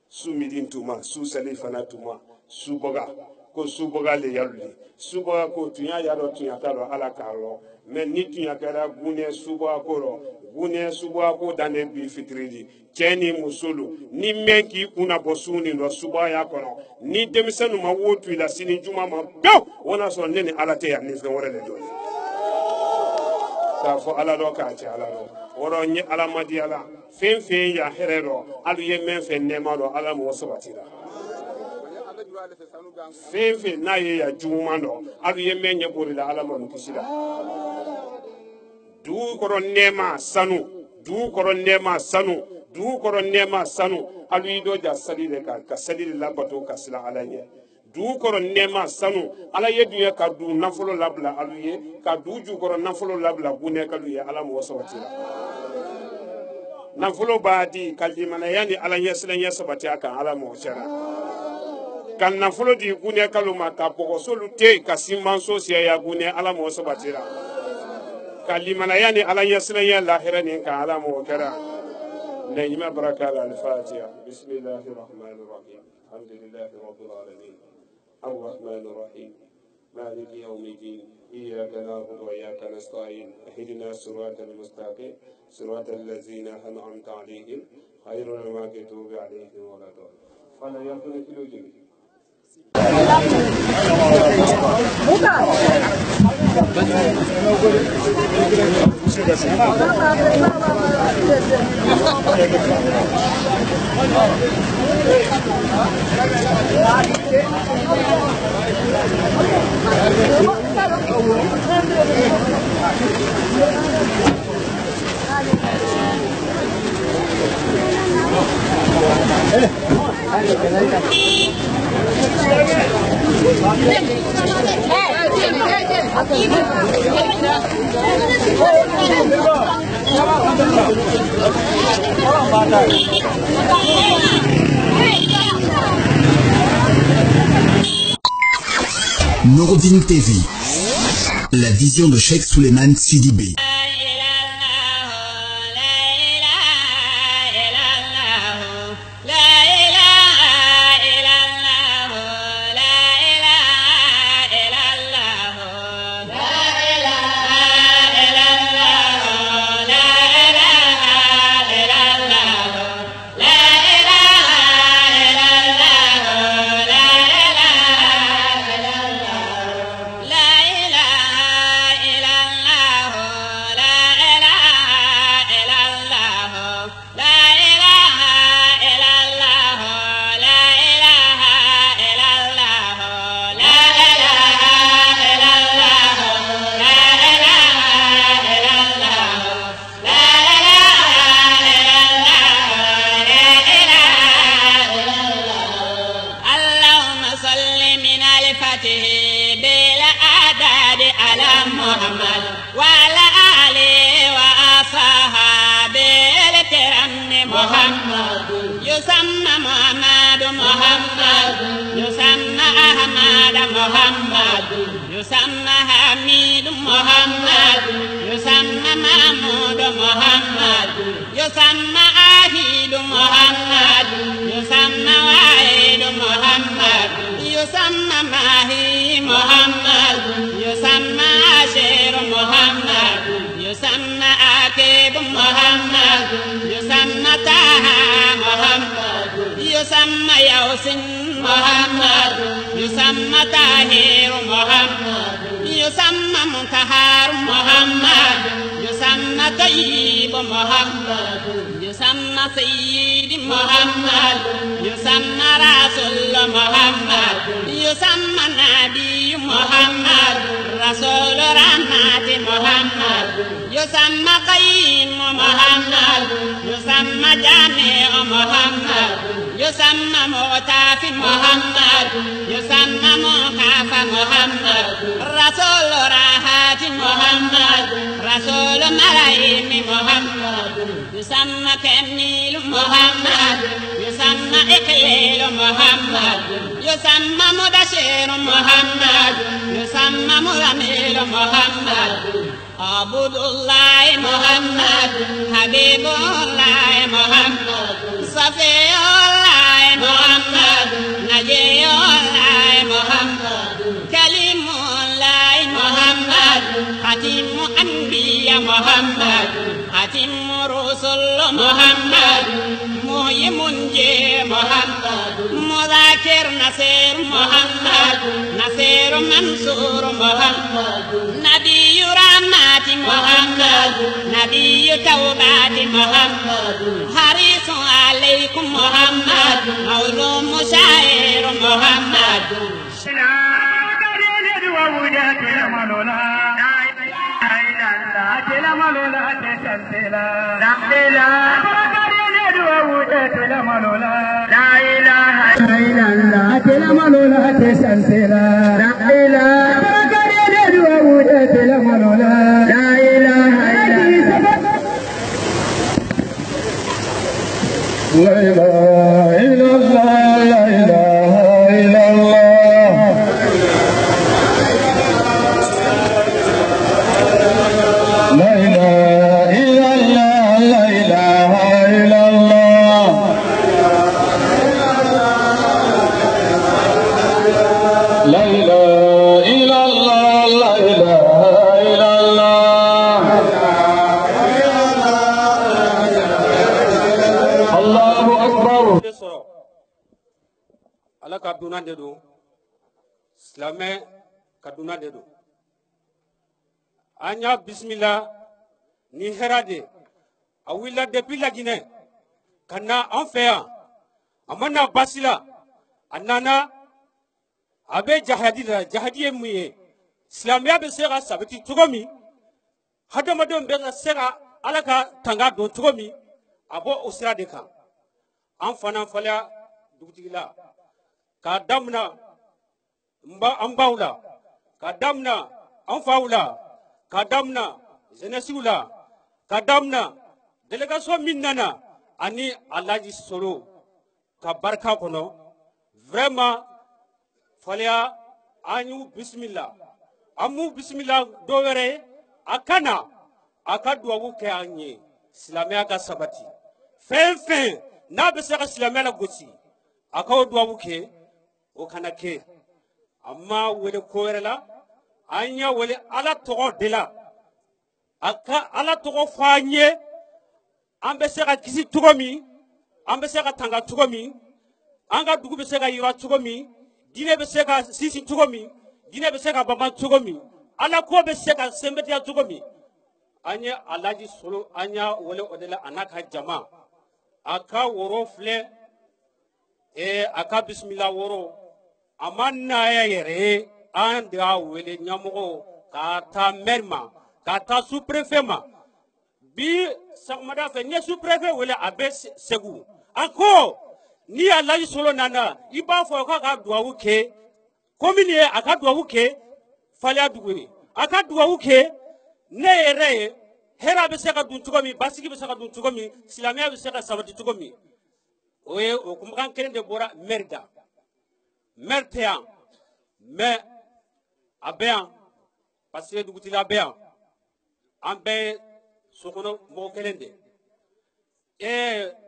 su midi tuma su sali fana tuma subaga ko subaga le yaluli subaga ko tunya yaro tunya ta dɔ ala k'a lɔ mɛ ni tunya kɛra gunɛ subaga ko rɔ gunɛ subaga ko dan de bi fitiri di cɛ ni muso lo ni mɛn k'i kunna bɔ su nin dɔ subagaya kɔnɔ ni denmisɛnninw ma wo tu i la sini juma ma pewu o n'a sɔrɔ ne ni ala tɛ yan ni fɛn wɛrɛ de dɔn k'a fɔ ala dɔ k'a cɛ ala dɔ wɔrɔ n ye ala ma di ala fɛn fɛn ya hɛrɛ dɔ alu ye mɛn fɛn nɛɛma dɔ ala m'o sabati la fɛn fɛn n'a ye ya juguman dɔ alu ye mɛn ɲɛ bori la ala ma nu kisi la dugu kɔrɔ nɛɛma sanu dugu kɔrɔ nɛɛma sanu dugu kɔrɔ nɛɛma sanu alu y'i dɔ ja sali de kan ka sali de labato ka sila ala ɲɛ dugu kɔrɔ nɛɛma sanu ala ye dunya ka du nafolo labila alu ye ka du jukɔrɔ nafolo labila gunɛ kalu ye ala m'o sabati la nafolo b'a di ka limanaya ni ala ɲɛsiranɲɛ sabati a kan ala m'o sera ka nafolo di gunɛ kalu ma ka bɔgɔsolu te ka simanso siyaya gunɛ ala m'o sabati la ka limanaya ni ala ɲɛsiranɲɛ lahira nin kan ala m'o kɛra nɛɲima baraka la alfatiha bismillahi rahmani rahim alhamdulillahi rabbil alamin الرحمن الرحيم مالك يوم الدين إياك نعبد وإياك نستعين اهدنا الصراط المستقيم صراط الذين أنعمت عليهم غير المغضوب عليهم ولا الضالين فلا يكن في الوجود Bukan. Noureddin TV, la vision de Cheikh Souleymane Sidibé. يسمى حميد محمد يسمى محمود محمد يسمى عهيد محمد يسمى وعيد محمد يسمى ماهي محمد يسمى عشير محمد يسمى عقيب محمد يسمى طه محمد يسمى يوسن محمد يسمى طاهر محمد يسمى منتهر محمد يسمى طيب محمد يسمى سيد محمد يسمى رسول محمد يسمى نبي محمد رسول رحمة محمد يسمى قيم محمد يسمى جامع محمد يسمى مغتاف محمد يسمى مكاف محمد رسول راحات محمد رسول مريم محمد يسمى كميل محمد يسمى إكليل محمد يسمى مدشر محمد يسمى مزميل محمد عبد الله محمد حبيب الله محمد صفي الله محمد نجي الله محمد كلم الله محمد ختم أنبياء محمد ختم رسل محمد مهي منجي محمد مذاكر نصير محمد نصير منصور محمد نبي رحمة محمد نبي توبة محمد حريص عليكم محمد مولى مشاعر محمد لا إله إلا الله لا إله إلا الله لا إله إلا الله لا إله إلا الله لا إله إلا الله لا إله إلا الله الله أكبر ala ka duna de do silamɛ ka duna de do an y'a bisimila ni hɛrɛ de a wulila depuis laginɛ kana an fɛ yan a ma na basi la a nana a bɛ jahadi la jahadi ye mun ye silamɛya bɛ se ka sabati cogo min hadamadenw bɛ ka se ka ala ka tanga don cogo min a bɔ o sira de kan an fana falen dugutigi la k'a daminɛ an baw la k'a daminɛ an faw la k'a daminɛ jeunesse la k'a daminɛ délégation min nana ani Alaji Solo ka barika kɔnɔ vraiment falen an y'u bisimila an m'u bisimila dɔ wɛrɛ ye a kana a ka duwawu kɛ an ye silamɛya ka sabati fɛn fɛn n'a bɛ se ka silamɛya la gosi a k'o duwawu kɛ o kana kɛ a ma wele ko wɛrɛ la an y'a wele ala tɔgɔ de la a ka ala tɔgɔ fɔ an ye an bɛ se ka kisi cogo min an bɛ se ka tanga cogo min an ka dugu bɛ se ka yira cogo min diinɛ bɛ se ka sinsin cogo min diinɛ bɛ se ka bama cogo min ala ko bɛ se ka sɛnbɛtiya cogo min an ye Alaji Solo an y'a wele o de la a n'a ka jama a ka woro filɛ a ka bisimila woro a ma n'a yɛrɛ ye an de y'a wele ɲɛmɔgɔw k'a taa maire ma k'a taa sous-préfet ma bi sɔgɔmada fɛ n ye sous-préfet wele a bɛ Segu a ko ni Alaji Solo nana i b'a fɔ k'a ka duwawu kɛ commune ye a ka duwawu kɛ Faliya dugu ye a ka duwawu kɛ ne yɛrɛ ye hɛrɛ bɛ se ka dun cogo min basigi bɛ se ka dun cogo min silamɛya bɛ se ka sabati cogo min o ye o kumakan kelen de bɔra maire da maire tɛ yan mais a bɛ yan parce que dugutigi bɛ yan an bɛɛ sokɔnɔ mɔgɔ kelen de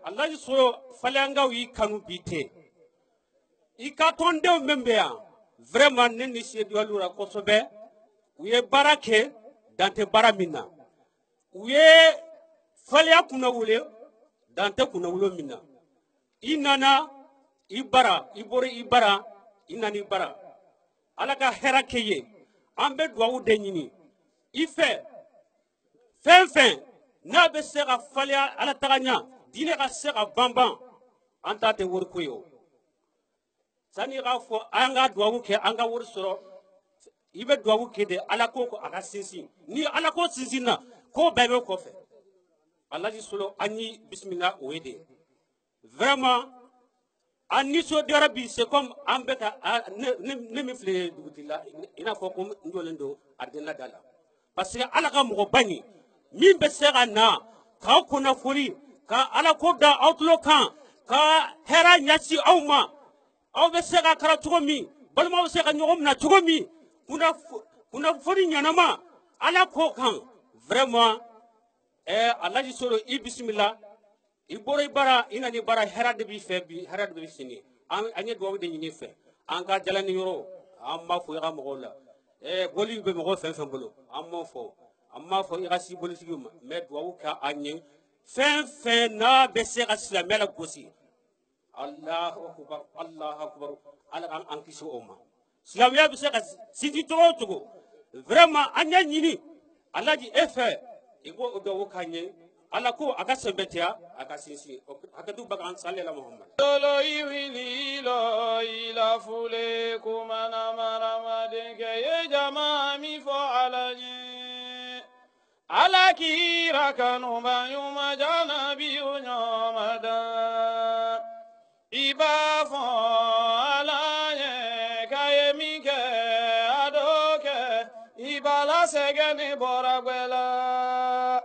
Alaji Solo Faliyankaw y'i kanu bi tɛ i ka tɔndenw min bɛ yan vraiment ne ni se dɔlu la kosɛbɛ u ye baara kɛ dan tɛ baara min na u ye faliya kunna wele dan tɛ kunna wolo min na i nana i bara i bɔra i bara i nana i bara ala ka hɛrɛ kɛ ye an bɛ duwawu de ɲini i fɛ fɛn fɛn n'a bɛ se ka faliya ala taga ɲa diinɛ ka se ka banban an ta tɛ wari ko ye o sani k'a fɔ an ka duwawu kɛ an ka wari sɔrɔ i bɛ duwawu kɛ de ala ko a ka sinsin ni ala ko sinsin na ko bɛɛ bɛ kɔfɛ Alaji Solo an y'i bisimila o ye de vraiment an nisɔndiyara bi c'est comme an bɛ ka ne min filɛ dugutigi la i n'a fɔ ko n jɔlen don aridina da la parce que ala ka mɔgɔ ba nin min bɛ se ka na k'aw kunnafoni ka ala ko da aw tulo kan ka hɛrɛ ɲɛsin aw ma aw bɛ se ka kɛra cogo min balimaw bɛ se ka ɲɔgɔn minɛ cogo min kunnafoni ɲɛnama ala ko kan vraiment Alaji Solo i bisimila i bɔra i bara i nana i bara hɛrɛ de b'i fɛ bi hɛrɛ de b'i sini an ye duwawu de ɲini i fɛ an ka jalani yɔrɔ an b'a fɔ i ka mɔgɔw la boli bɛ mɔgɔ fɛn fɛn bolo an m'o fɔ an m'a fɔ i ka si bolitigiw ma mais duwawu kɛ an ye fɛn fɛn n'a bɛ se ka silamɛya la gosi Allahu akbar Allahu akbar ala k'an kisi o ma silamɛya bɛ se ka sinsin cogo o cogo vraiment an y'a ɲini Alaji e fɛ i b'o duwawu k'an ye ala ko a ka sɛbɛntiya a ka sinsin hakɛtu bɛ k'an sali la Muhammad Solo i wili lo i la fule kumana maramadenkɛ ye jama min fɔ Alaji ala kira kanuba ɲuman janabiyu ɲɔmada i b'a fɔ ala ye k'a ye min kɛ a dɔ kɛ i b'a lasɛgɛ ni bɔra gwɛla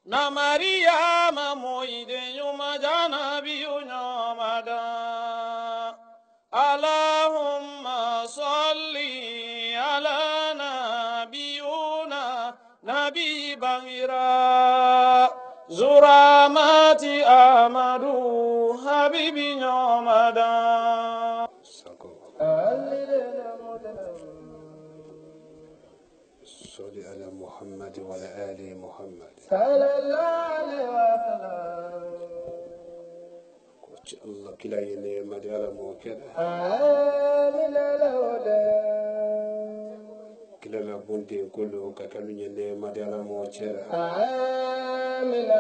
na Maria mamoide ɲuman janabiyu ɲɔmada Allahumma salli ala nabiyuna nabi bangira zuramati amadu habibi ɲɔmada صل على محمد وعلى آل محمد صلى الله عليه وسلم الله كلا ينعم على موكل آمين الهدى كلا لابد كله ككل ينعم على موكل آمين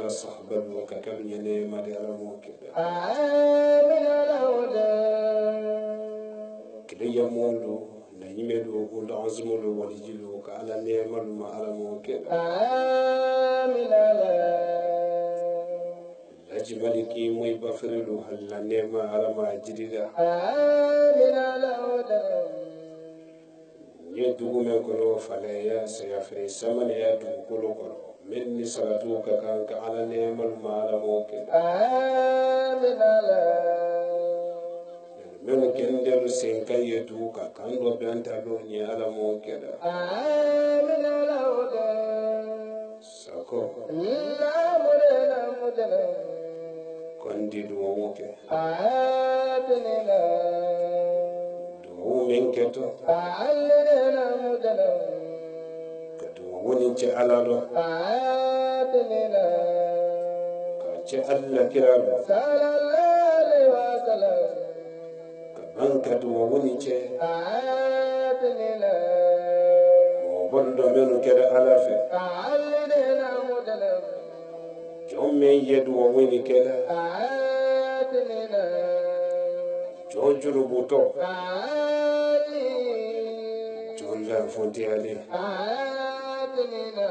ala sahbalu ka kal nyene made ala mo keda آمن الهدى kile yamondo na yimedo ul azmulu wal jilu ka ala nemal ma ala mo keda آمن lajimaliki moy bafrilu halla nema ala ma jidida آمن الهدى ye dugu men kono fale ya saya fe samane ya dugu kolo kono men ni salatu ka kan ka ala nemal ma ala mo keda آمن men kendelu senka ye dugu ka kan do benta do ni ala mo keda آمن الهدى sako لا مدنا مدنا kondi duwo ke آتنا duwo men keto علنا مدنا ka duwo woni ce ala do آتنا ka ce alla kira do صلى الله عليه وسلم ka ban ka duwo woni ce آتنا mo bondo menu keda ala fe علنا مدنا jomme ye duwo woni keda آتنا jojulu buto علي jolla fonti ali آتنا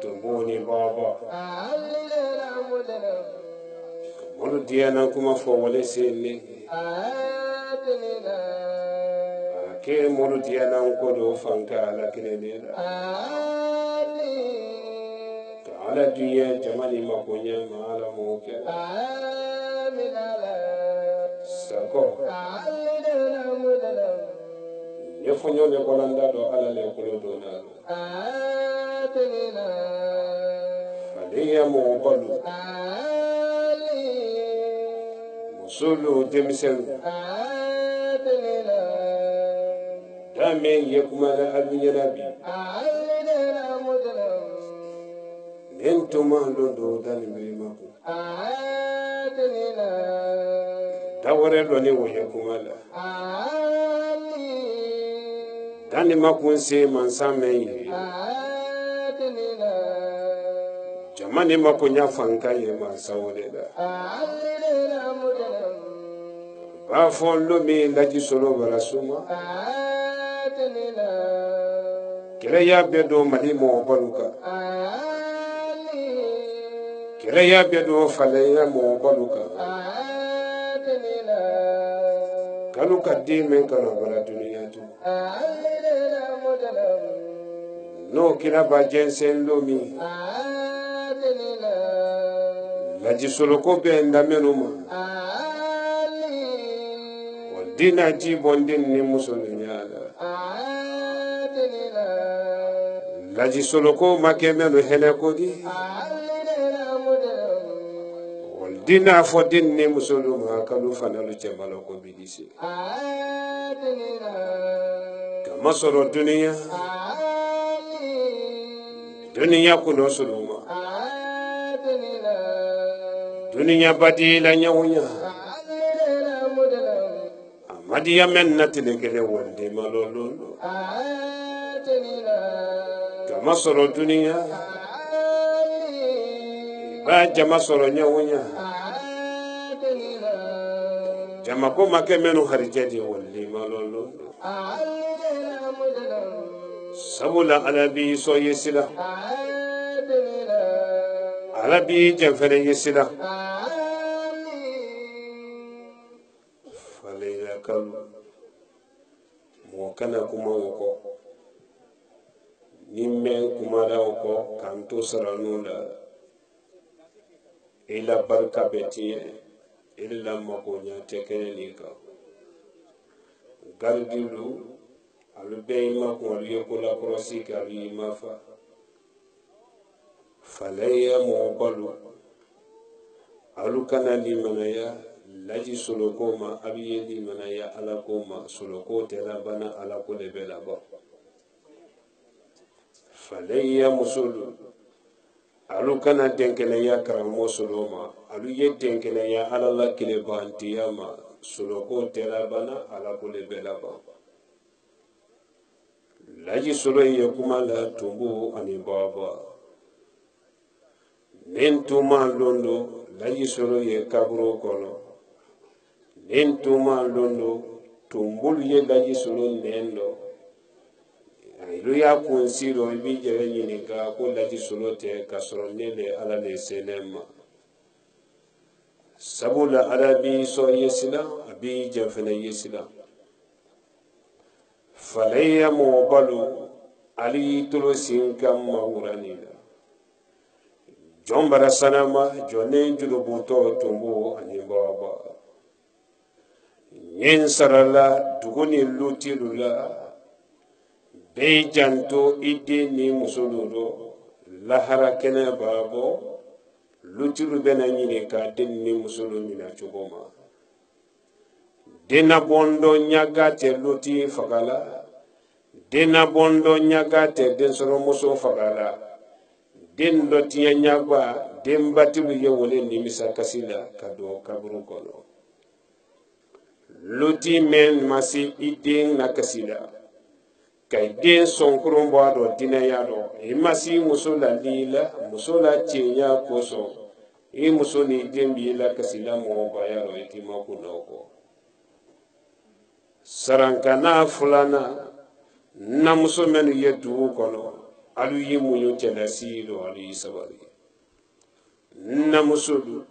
tumbuni baba علنا مدنا molu diana kuma fo wala senne آتنا ke molu diana ko do fanka ala kinene علي ka ala dunya jamani makonya ma ala mo ke آمن على sako علنا مدنا ne fonyo ne bolanda do ala le kulo do na آتنا aliya mo balu علي musulu demisen آتنا dame ye kuma la alunya nabi علنا مدنا nentuma do dani be mako آتنا dawre do ni wo ye kuma la علي dani makun se mansame ye آتنا jamani makonya fanka ye mansawle da علنا مدنا ba fon lo mi laji solo barasuma آتنا kire ya be do mali mo baluka علي kire ya be do fale ya mo baluka آتنا kaluka di men kana bara duniya tu علنا مدنا no kira ba jensen lo mi آتنا laji solo ko be ndamenu ma علي o dina ji bondin ni musulmiya la آتنا laji solo ko make menu hele ko di علنا مدنا o dina fo din ni musulma kalu fanalu ce malo ko bidisi آتنا kama soro duniya علي duniya kuno suluma آتنا duniya badila nyawunya علنا مدنا amadiya men natile kele wonde malolo آتنا kama soro duniya علي ba jama soro nyawunya آتنا jama ko make menu harjadi wonde malolo علنا مدنا sabula alabi so yesila آتنا alabi jamfere yesila علي falela kalu mo kana kuma woko nimme kuma da woko kanto saranula ila barka betiye illa makonya tekene nika gardilu alu beyma ko yokola krosi kali mafa falaya mo balu alu kana limanaya laji solokoma abiye limanaya ala koma soloko tela bana ala ko de bela ba falaya musulu alu kana denkene ya karamo soloma alu ye denkene ya ala la kile bantiyama soloko tela bana ala ko de bela ba laji solo ye kuma la tumbu ani baba nin tuma londo laji solo ye kaburo kono nin tuma londo tumbulu ye laji solo nendo ilu ya kunsiro ibi jere nyininka ko laji solo te kasoro nele ala le selema sabula arabi so yesila abi jafena yesila falaya mo balu ali tulo sinka mawuranila jombara sanama jone judo buto tumbo ani baba nyen sarala duguni lutilula be janto ide ni musuludo lahara kene babo lutilu bena nyine ka den ni musulu mina chuboma dena bondo nyagate luti fakala dena bondo nyagate den soro muso fakala den do tiya nyagba den batilu yewole ni misa kasila kado kaburu kono luti men masi ide na kasila kay den sonkurum boado dina yado imasi musula lila musula tiya koso i musoni dembi la kasila mo bayaro itima kunoko sarankana fulana na muso menu yedu kono alu yimunyo telasi do ali sabari na musudu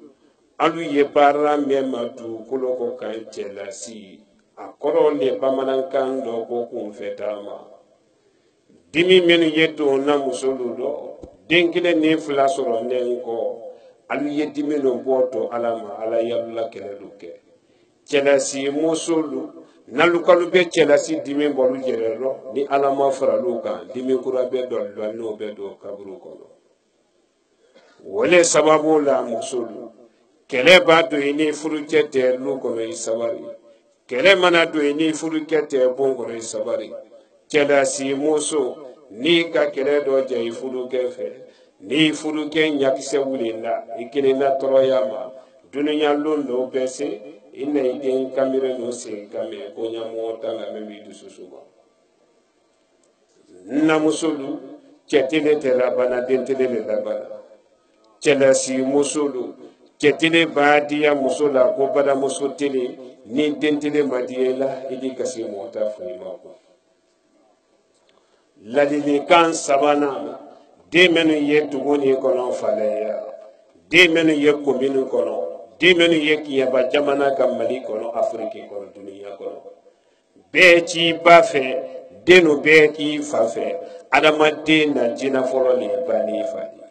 alu ye barra mema du kuloko kan telasi akoro le bamanankan do ko kun fetama dimi menu yedu na musudu do denkile ne flasoro nenko alu ye dimi no boto alama ala yalla keleluke telasi musulu nalukalu be celasi dimi bolu jerero ni alama faraluka dimi kura be do no be do kaburu kono wole sababu la musulu kele ba do ini furukete lu kono isabari kele mana do ini furukete bongo isabari celasi musu ni ka kele do je furuke fe ni furuke nyakise wulinda ikilina toroyama dunya londo bese ina iden kamere no se kame ko nyamota na memi du susuma na musulu cetile terabana dentile le labana celasi musulu cetile badia musula ko bada musutile ni dentile madiela idi kasi mota fuima ko ladili kan sabana de menu yetugoni kono falaya de menu yekominu kono dimenu yeki yaba jamana ka mali kono afrique kono dunia kono bechi bafe denu beki fafe adama na jina folo le bani fadi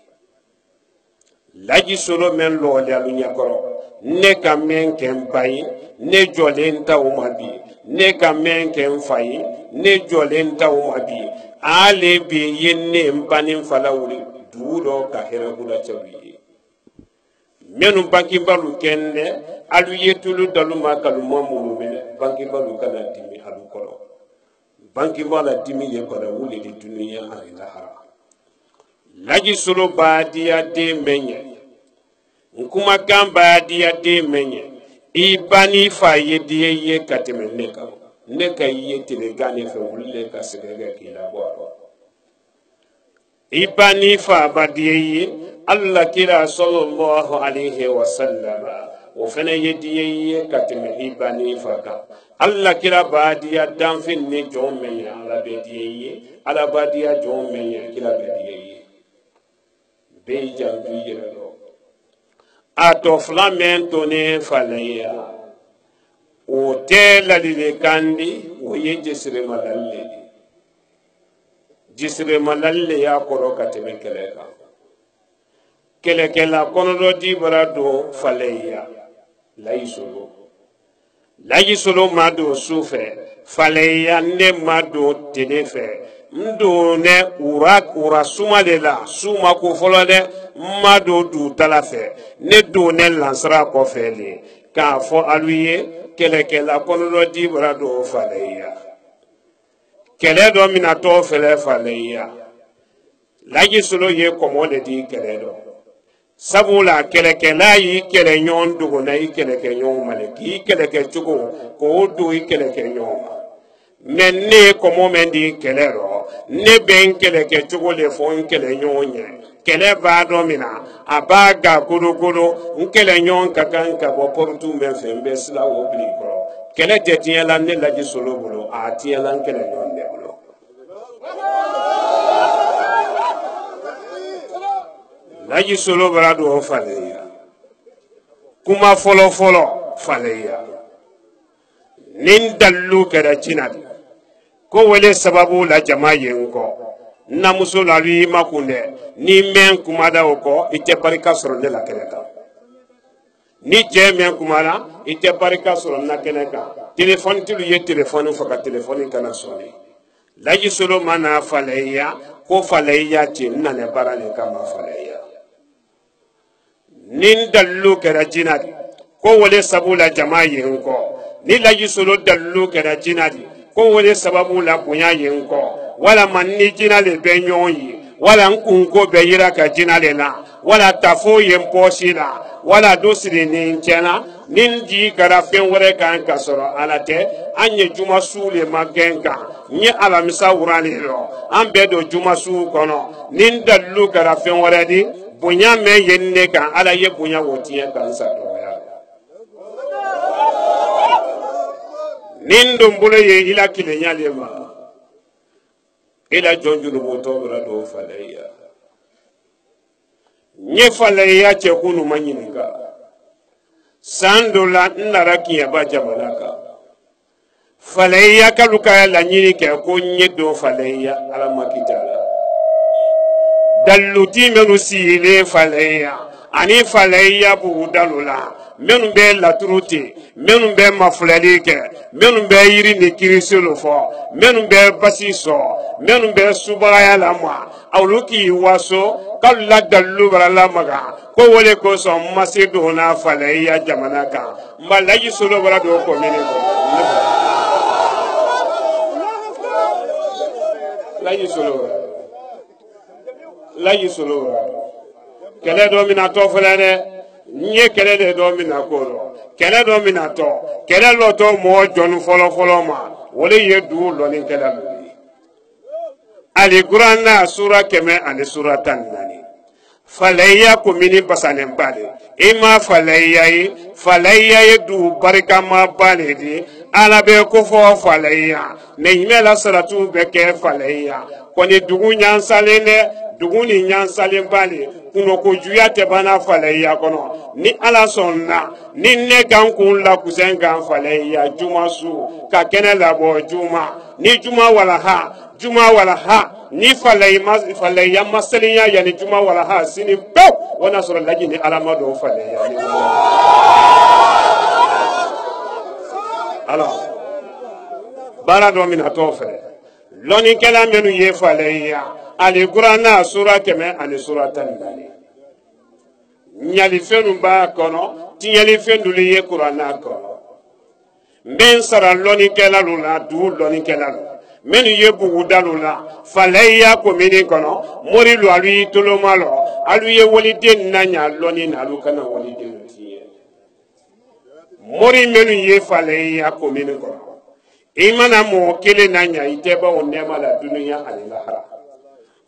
laji solo men lo le alunya koro ne ka men ken bayi ne jolenta umabi ne ka men ken fayi ne jolenta umabi ale be yenne mbani falawuli duro ka herabula chawi menu banki balu kenne alu yetulu daluma kaluma mumene banki balu kana dimi alu kolo banki bala dimi ye bala wuli di dunia ala hara laji solo badia de menye nkuma kan badia de menye ibani fa yediye ye kateme neka ye telegane fe wulle ka segega kila bo ibani fa badie Allah kila sallallahu alayhi wa sallam wa fana yediye katime ibani faka Allah kila badia danfin ne jomme ala bediye ala badia jomme kila bediye be jandu yero ato flamento ne falaya o tela lile kandi o yeje sire malalle jisire malalle ya koro katime keleka kelekela konodo di barado falaya laisolo mado sufe falaya ne mado tenefe ndo ne ura suma de la suma ko folo de mado du talafe ne do ne lansra ko fele ka fo aluye kelekela konodo di barado falaya kele do minato fele falaya laisolo ye komode di kele do sabula kelekela yi kele nyon dugo na yi keleke nyon maleki keleke chugo ko du yi keleke nyon menne komo mendi kelero ne ben keleke chugo le fon kele nyon nye kɛlɛ b'a dɔ min na a b'a ga kodokolo n kɛlɛɲɔgɔn ka kan ka bɔ pɔritu bɛ fɛ n bɛ sila o bili kɔrɔ kɛlɛ tɛ tiɲɛ la ne Laji Solo bolo a tiɲɛ la n kɛlɛɲɔgɔn de bolo. Laji Solo bara do faleya kuma fɔlɔ fɔlɔ faleya nin dalilu kɛra Jina de ko wele sababu la jama ye n kɔ namuso la i ma kun dɛ ni mɛn kumada o kɔ i tɛ barika sɔrɔ ne la kɛnɛ kan ni cɛ mɛn kumada i tɛ barika sɔrɔ na kɛnɛ kan telefɔni tilu ye telefɔni fɔ ka telefɔni kana sɔnni Laji Solo mana faleya ko faleya ti n nana baara le kama faleya nin dalilu kɛra Jina de ko wele sababu la jama ye n kɔ ni Laji Solo dalilu kɛra Jina de ko wele sababu la bonya ye n kɔ walama ni Jina le bɛ ɲɔgɔn ye wala n kunko bɛ yira ka Jina le la wala tafo ye n pɔsi la wala do siri ni n tiɲɛna ni n di kɛra fɛn wɛrɛ kan ka sɔrɔ ala tɛ an ye jumasu le ma gɛn kan n ye alamisa wura le lɔ an bɛɛ don jumasu kɔnɔ ni n dalilu kɛra fɛn wɛrɛ di bonya mɛn ye ne kan ala ye bonya wo tiɲɛ kan sa dɔgɔya nin don bolo ye ila kilenya le ma ila jɔnjurubotɔ bɛra dɔw faleya n ye faleya cɛkunu ma ɲininka san dɔ la n nara kiɲɛba jamana kan faleya kalu ka laɲini kɛ ko n ye don faleya ala ma kita la daliluti minnu sigilen faleya ani faleya bugu dalu la minnu bɛ laturu ten minnu bɛ mafilɛli kɛ minnu bɛ yiri ni kirisolo fɔ minnu bɛ basi sɔn minnu bɛ subagaya lamɔ olu k'i waso k'olu la dalilu bara lamaga ko wele kosɔn n ma se donna faleya jamana kan n ba Laji Solo bara don komini kɔnɔ Laji Solo kɛlɛ dɔ mina tɔ filɛ dɛ n ye kɛlɛ de dɔ mina ko dɔ kɛlɛ dɔ mina tɔ kɛlɛ lɔtɔ mɔgɔ jɔnni fɔlɔ ma o le ye dugu lɔnni kɛlɛ ninnu ye ali kuranna sura 100 ani sura 14 faleya komini basanen ba de i ma faleya ye dugu barikama ba de di ala bɛ ko fɔ faleya ne ɲimɛ la saratu bɛ kɛ faleya kɔni dugu ɲansalen dɛ dugu ni ɲansalen ba de kunnoko-juya tɛ banna faleya kɔnɔ ni ala sɔnna ni ne kan kun la kusɛn kan faleya juma su ka kɛnɛ labɔ juma ni juma walaha ni faleya masaliya yani juma walaha sini pewu wana sɔrɔ Laji ni ala ma dɔn faleya ala baara dɔ mina tɔ fɛ lɔnnikɛla minnu ye faleya ali kuranna sura 100 ani sura 14 ɲalifɛnw b'a kɔnɔ tiɲɛlifɛn dulu ye kuranna kɔnɔ n bɛ n sara lɔnnikɛlalu la dugu lɔnnikɛlalu minnu ye bugudalu la faleya komini kɔnɔ morilu alu y'i toloma lɔ alu ye waliden na ɲa lɔnni na alu kana waliden tiɲɛ mori minnu ye faleya komini kɔnɔ i mana mɔgɔ kelen na ɲa i tɛ bɔ o nɛɛma la dunuya ani lahara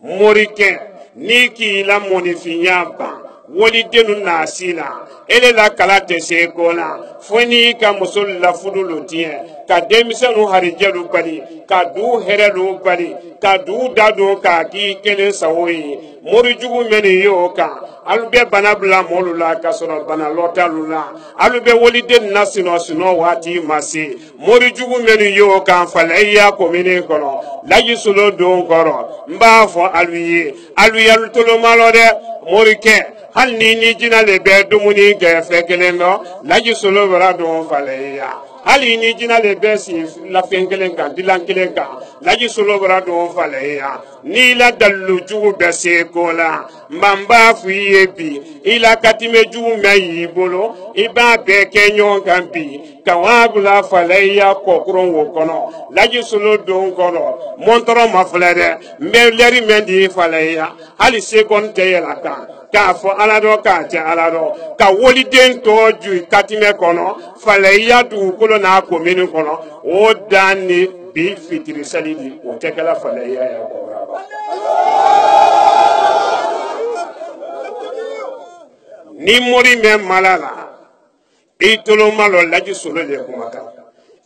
morikɛ n'i k'i la mɔnifinya ban walidenu nasi la ele la kala tɛ se ko la fo n'i ka muso lafudu lo tiɲɛ ka denmisɛnw harijɛlu bali ka du hɛrɛlu bali ka du da don k'a k'i kelen sago ye morijugu minnu y'o kan alu bɛ bana bila mɔlu la ka sɔrɔ bana lɔtalu la alu bɛ walidenu na sinɔsinɔ waati ma se morijugu minnu y'o kan faleya komini kɔnɔ Laji Solo don kɔrɔ n b'a fɔ alu ye alu tolomalɔ dɛ morikɛ hali ni Jina le bɛ dumuni kɛ fɛn kelen dɔ Laji Solo bara don faleya hali ni Jina le bɛ si lafɛn kelen kan dilan kelen kan Laji Solo bara don faleya n'i la dalilu jugu bɛ se ko la n b'a fɔ i ye bi i la katimɛ jugu mɛn y'i bolo i b'a bɛɛ kɛ ɲɔgɔn kan bi ka wagula faleya kɔkuron wo kɔnɔ Laji Solo don kɔnɔ mɔntɔrɔ ma filɛ dɛ n bɛ lɛri mɛn di faleya hali se kɔni tɛ yɛlɛ kan k'a fɔ ala dɔ k'a tɛ ala dɔ ka waliden tɔ ju katimɛ kɔnɔ faleya dugukolo n'a komini kɔnɔ o dan ni bi fitiri seli di o tɛ kɛla faleya ya kɔrɔba ni mori me malala itolo malo laji solo le kumaka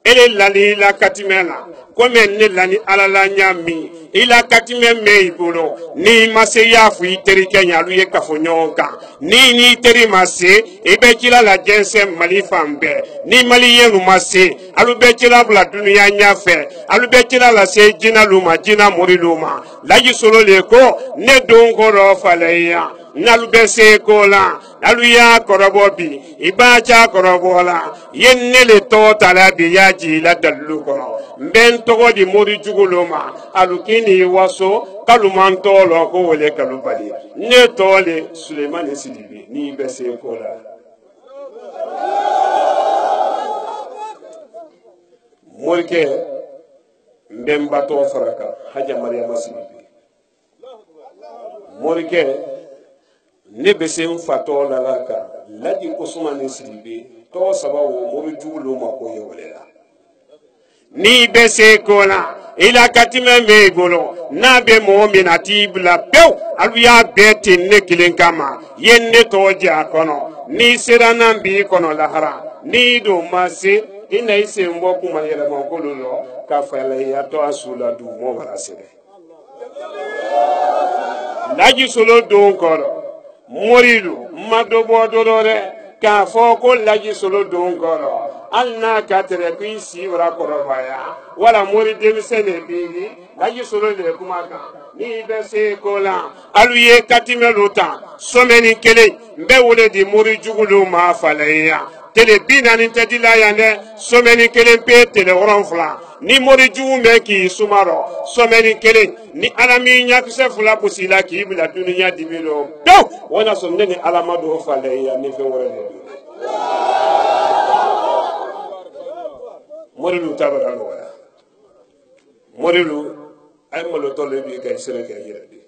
ele lali la katimela kome ne lani alala nyami ila katime me ibolo ni mase yafu iteri kenya luye kafonyonka ni teri mase ebe kila la jense mali fambe ni mali yenu mase alube kila bla dunia nyafe alube kila la se jina luma jina mori luma laji solo le ko ne dongoro faleya nalube se kola aluya korobobi ibacha korobola yennele to talabi yaji la dallu kono ben togo di mori juguloma alukini waso kalumanto lo ko wele kalubali ne tole Suleiman Sidibe ni be se kola morike mbemba to faraka haja Mariama Sidibe morike ne be se mfato la laka laji Usman Sidibe to sababu mori juguloma ko yewelela ni be se kola ila katime me golo na be mu'mina tibla pew aluya beti ne kilinkama yenne toje akono ni sirana bi kono lahara ni do mase ina ise mbo kuma yele mo kolulo ka fele ya to asula du mo wala sebe laji solo do koro morilu madobo dodore ka foko laji solo do koro alna katere kuisi wala korobaya wala mori demisene bini laji solo le kumaka ni be se kola aluye katime lota someni kele mbe wole di mori jugulu ma falaya tele bina ni tedila yane someni kele pe tele oronfla ni mori jugu me ki sumaro someni kele ni alami nya kise fula busila ki bila dunya dibilo do wana somne ni alamado falaya ni fe wore morilu tabara wala morilu ay molo tole bi kay sere kay yedi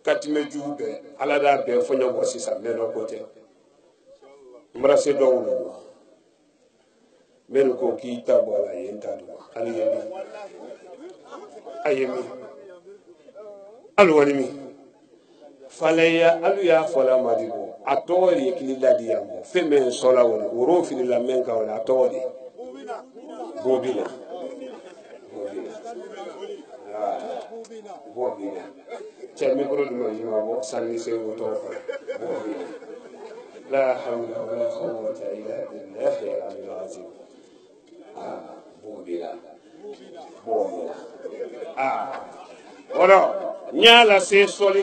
katime jube ala da be fonyo ko sisa meno kote mbrase do wulu meno ko ki tabola yenta do ali yemi ayemi alwani mi falaya alu ya fola madigo atori kilila diyamo feme sola wala uro fini la menka wala atori bobina bobina cemi bro dum yima bo sanni se wo to bobina la hawla wala quwwata illa billahi al-azim bobina ora nyala se soli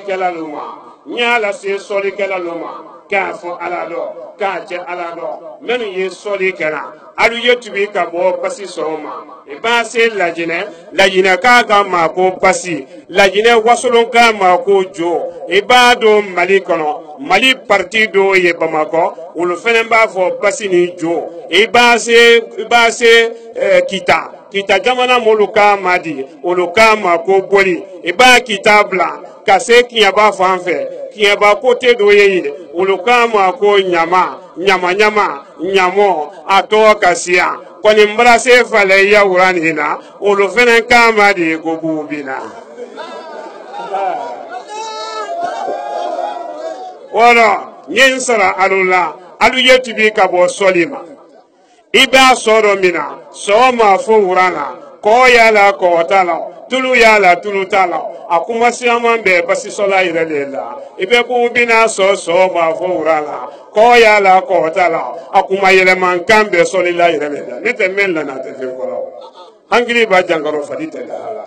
kala luma ka fo alado ka je alado menu ye soli kala alu yetubi ka bo pasi soma e ba se lajine ka ga ma ko pasi lajine wasolon ka ma ko jo e ba do mali kono mali parti do ye Bamako ulu fenen ba fo pasi ni jo e ba se kita jamana moluka madi uluka ma ko boli e ba kitabla ka se kiyaba fanfe kiyaba kote do ye uluka ma ko nyamo ato kasia kwani mbrase fale ya uranina ulu fenen ka madi ko bubina wala nyensara alula alu yetubi ka bo solima iba soro mina soma fo urana ko yala ko tala tulu yala tulu tala akuma siama be basi sola irelela ibe ko bina soma fo urana ko yala ko tala akuma yele man kambe solila irelela nete mella na te ko angri ba jangaro fadite la hala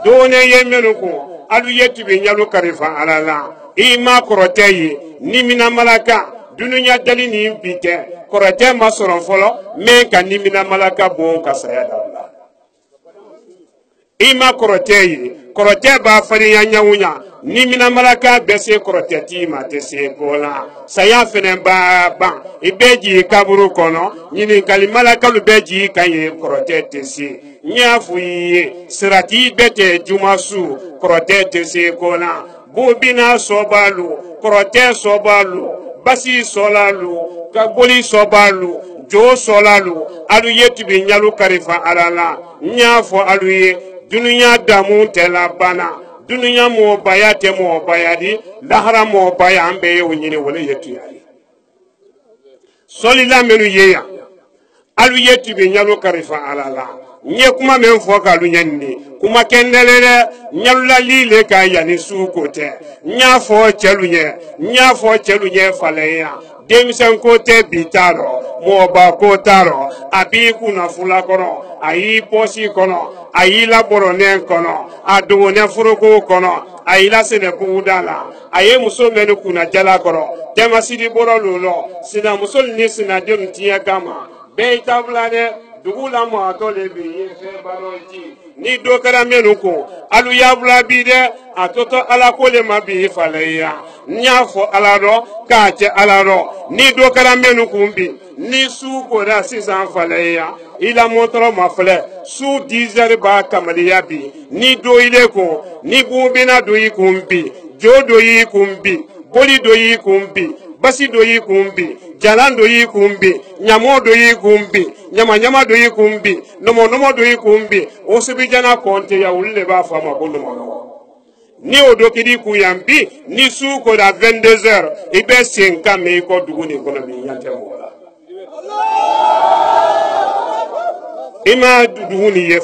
done yemenu ko alu yetubi nyalu karifa alala ima koroteyi nimina malaka dununya dali ni bite korote masoron folo men ka nimina malaka bon ka saya dawla ima koroteyi korote ba fari nyawunya nimina malaka bese korote ti ma te se kola saya fene ba ibeji kaburu kono nyini kali malaka lu beji kanye korote te se nyafu yi sirati bete jumasu korote te se kola bubina sobalu korote sobalu basi solalu kaboli sobalu jo solalu alu yetubi nyalu karifa alala nyafo alu ye dununya damu tela bana dunuya mo baya te mo baya di lahara mo baya ambe ye wonyini wala yetu yali solila menu yeya alu yetu be nyalo karifa alala nye kuma men fo ka lu nyanni kuma kendelere nyalula lile ka yani su kote nya fo chelunye faleya demisen kote bitaro mo ba kotaro abi kuna fula kono ayi posi kono ayi la borone kono adu ne furuko kono ayi la sene bugudala ayi muso menu kuna jala kono tema sidi borolo lo sina muso ni sina dem tiya kama be tablade dugula mo atole bi yefe baroji ni do kara menu ko alu yabla bi de atoto ala ko le mabi faleya nyafo ala ro kache ala ro ni do kara menu kumbi ni su ko da sisan faleya ila motoro mafle su 10 ba kamaliya bi ni do ile ko ni bumbina do yi kumbi jodo yi kumbi boli do yi kumbi basi do yi kumbi jalan do yi kumbi nyamo do yi kumbi nyama do yi kumbi nomo do yi kumbi o sibi jana konte ya ulle ba fama bolu mo ni odokidi ku yambi ni su ko da 22h ibe senka me ko duguni ko na bi yante mo ima duguni ye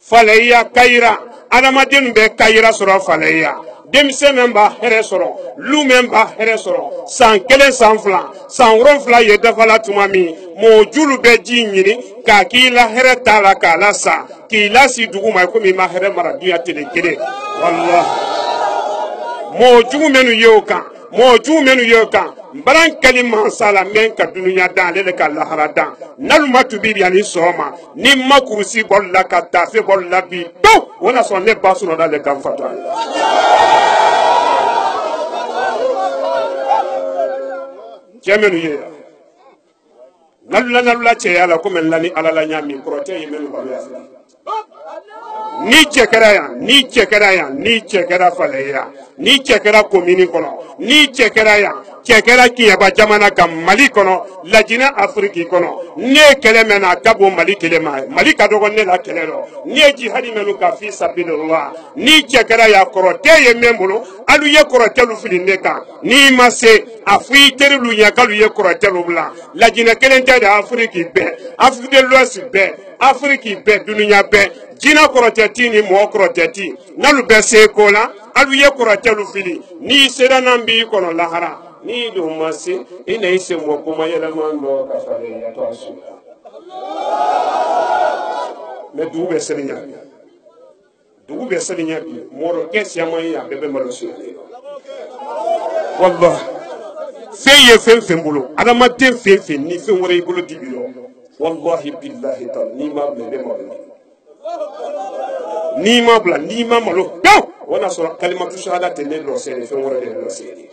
faleya kaira adamadenu be kaira sura faleya demise memba here soro lu memba here soro san kelen san fla san ron fla ye dafala tumami mo julu be ji nyini ka kila here tala kala sa kila si dugu ma ko mi ma here mara duya tele kele wallah mo jugu menu yoka baran kalima sala men ka dunya dan le ka lahara dan naluma tubi yani soma ni makursi bolla ka tafe bolla bi to wona so ne basuno dale kan fata jamenu ye nalula che yala ko men lani alala nyami prote yemenu ba ya ni chekera faleya ni chekera komini kono ni chekera kiyaba jamana ka mali kono lajina afriki kono ne kele mena kabo mali kele mali ka dogo ne la kelero ne jihadi menu ka fi sabilillah ni chekera ya korote ye membulu alu ye korote lu filinde ka ni mase afi terulu ya kalu ye korote lu bla lajina kele ntada afriki be afrique de l'ouest be afriki be dununya be jina koroteti ni mo koroteti nalu be se kola alu ye korotelu fili ni sera nambi kono lahara ni do masi ina ise mo kuma yela mando ka fale ya to asu me dube serinya moro kesi ya moyi ya bebe malosu wallah feye fen bulu adama te fen ni fen wore bulu dibilo wallahi billahi ta ni ma bebe malosu ni ma malo no wana so kalimatu shahada tene lo sene fe wora de lo sene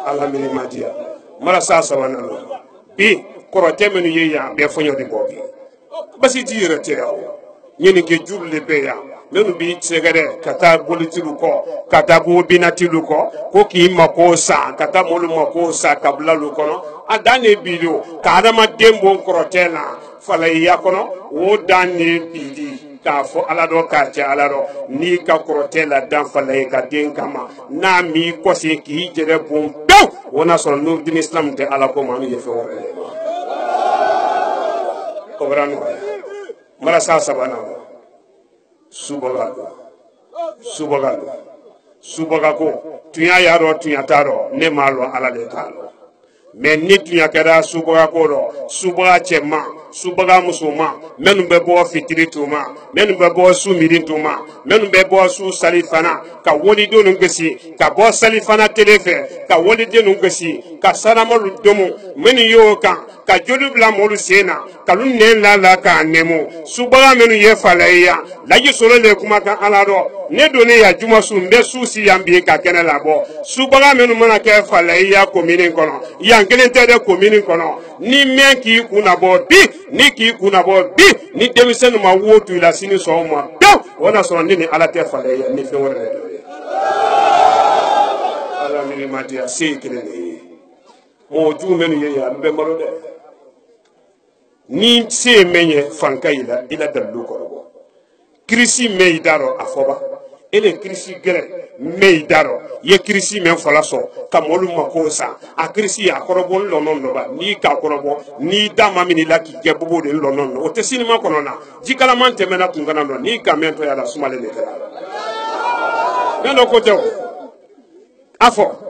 alhamdulillah madia mara sa wana lo bi ko temenu yeya be fonyo de bobi basi dire te nyeni ke julle be ya menu bi segere kata bolitilu ko kata bo binatilu ko ki makosa kata molu makosa kabla lu kono adane bido kadama dembo korotela fala yakono wo dani bidi ka fo alado ka ja alado ni ka korotela dan fala ka den kama na mi ko se ki jere bum do wona so no din islam te ala ko manu ye fe wore ko brano mara sa sabana subaga ko tuya yaro tuya taro ne malo ala de talo mais ni tuya kera subaga ko do subaga chema subaga musuma menu be bo fitiri tuma menu be bo su mirin tuma menu be bo su salifana ka woli do ngesi ka bo salifana telefe ka woli de ngesi ka saramolu domo menu yo ka jodu bla molu sena ka lunne la ka nemo subaga menu ye falaya laji solo le kuma kan alado ne do ne ya juma su mbe su si yambi ka kene labo subaga menu mana ke falaya komini kono yankelen tede komini kono ni men ki kunabo bi ni demisenu ma wotu ila sini so ma do wona so ni ala te falaya ni fe wona de ala mi matia sikile mo ju menu ye ya be maro de ni se menye fanka ila dalu ko kirisi meidaro afoba ele kirisi gere meidaro ye kirisi men fola so kamolu makosa a kirisi akorobo lonon no ba ni ka akorobo ni dama mini la ki gebubo de lonon no o te sinima kono na jikala man temena tungana no ni ka mento ya la sumale le kala meno ko te afo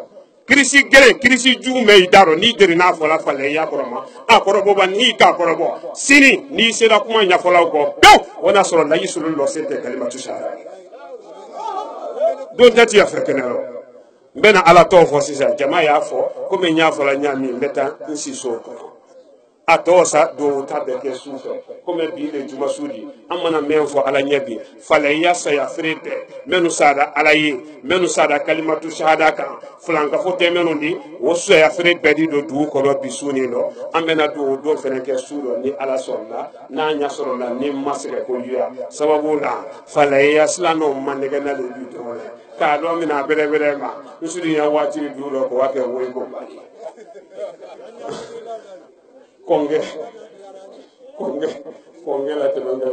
kirisi gere kirisi ju meidaro ni deri na fola fale ya koroma akorobo ba ni ka akorobo sini ni sera kuma nya fola ko do wona soro la yisulu lo sente kalimatu shara don tati africanero mbena ala to fo sisa jama ya fo ko me nya fo la nya mi mbeta nsi so ko atosa do tabe ke suso ko me bi le juma sudi amana men fo ala nyabi fala ya sa ya frete menu sada ala yi menu sada kalimatu shahada kan flanka fo te menu di wo so ya frete bedi do du ko lo bisuni no amena do fene ke sudo ni ala sonna na nya soro na ni masre ko yuya sababu na fala ya slano manega na le bi to ka do mina bere bere ma usudi ya wati du lo ko wake wo ko bani konge la tebenge